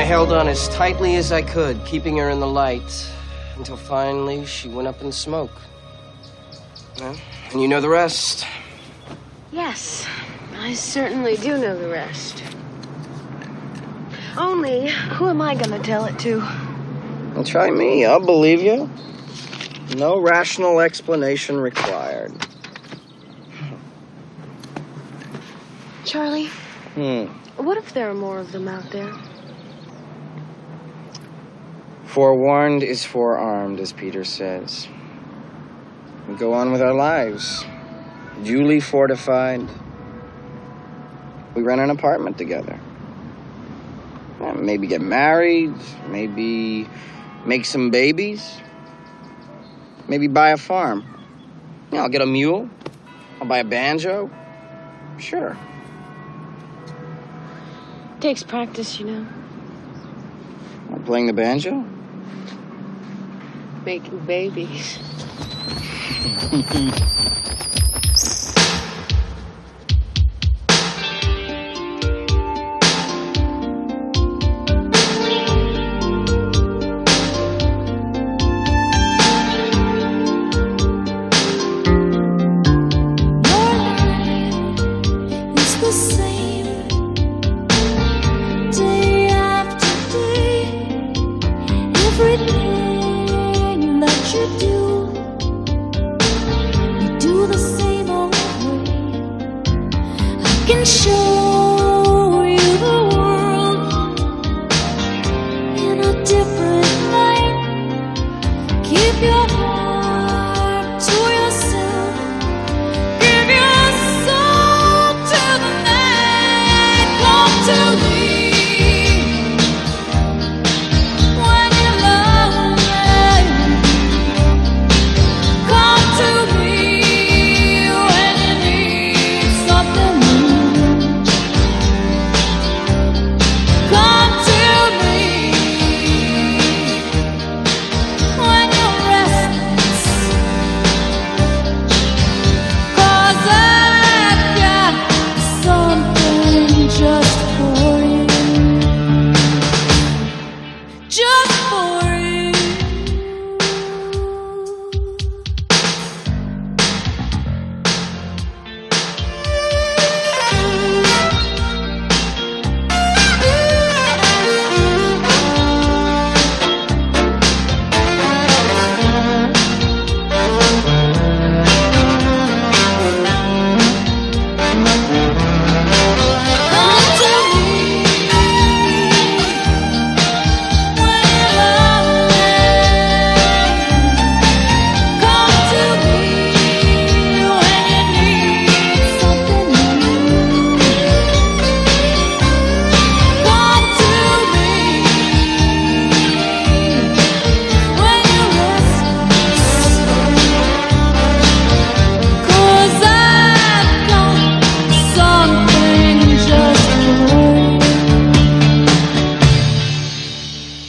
held on as tightly as I could, keeping her in the light, until finally she went up in smoke. Well, and you know the rest. Yes, I certainly do know the rest. Only, who am I gonna tell it to? Well, try me. I'll believe you. No rational explanation required. Charlie, what if there are more of them out there? Forewarned is forearmed, as Peter says. We go on with our lives, duly fortified. We rent an apartment together. Maybe get married, maybe make some babies, maybe buy a farm. Yeah, I'll get a mule, I'll buy a banjo. Sure. Takes practice, you know. Playing the banjo? Making babies.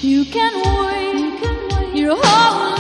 You can wait your whole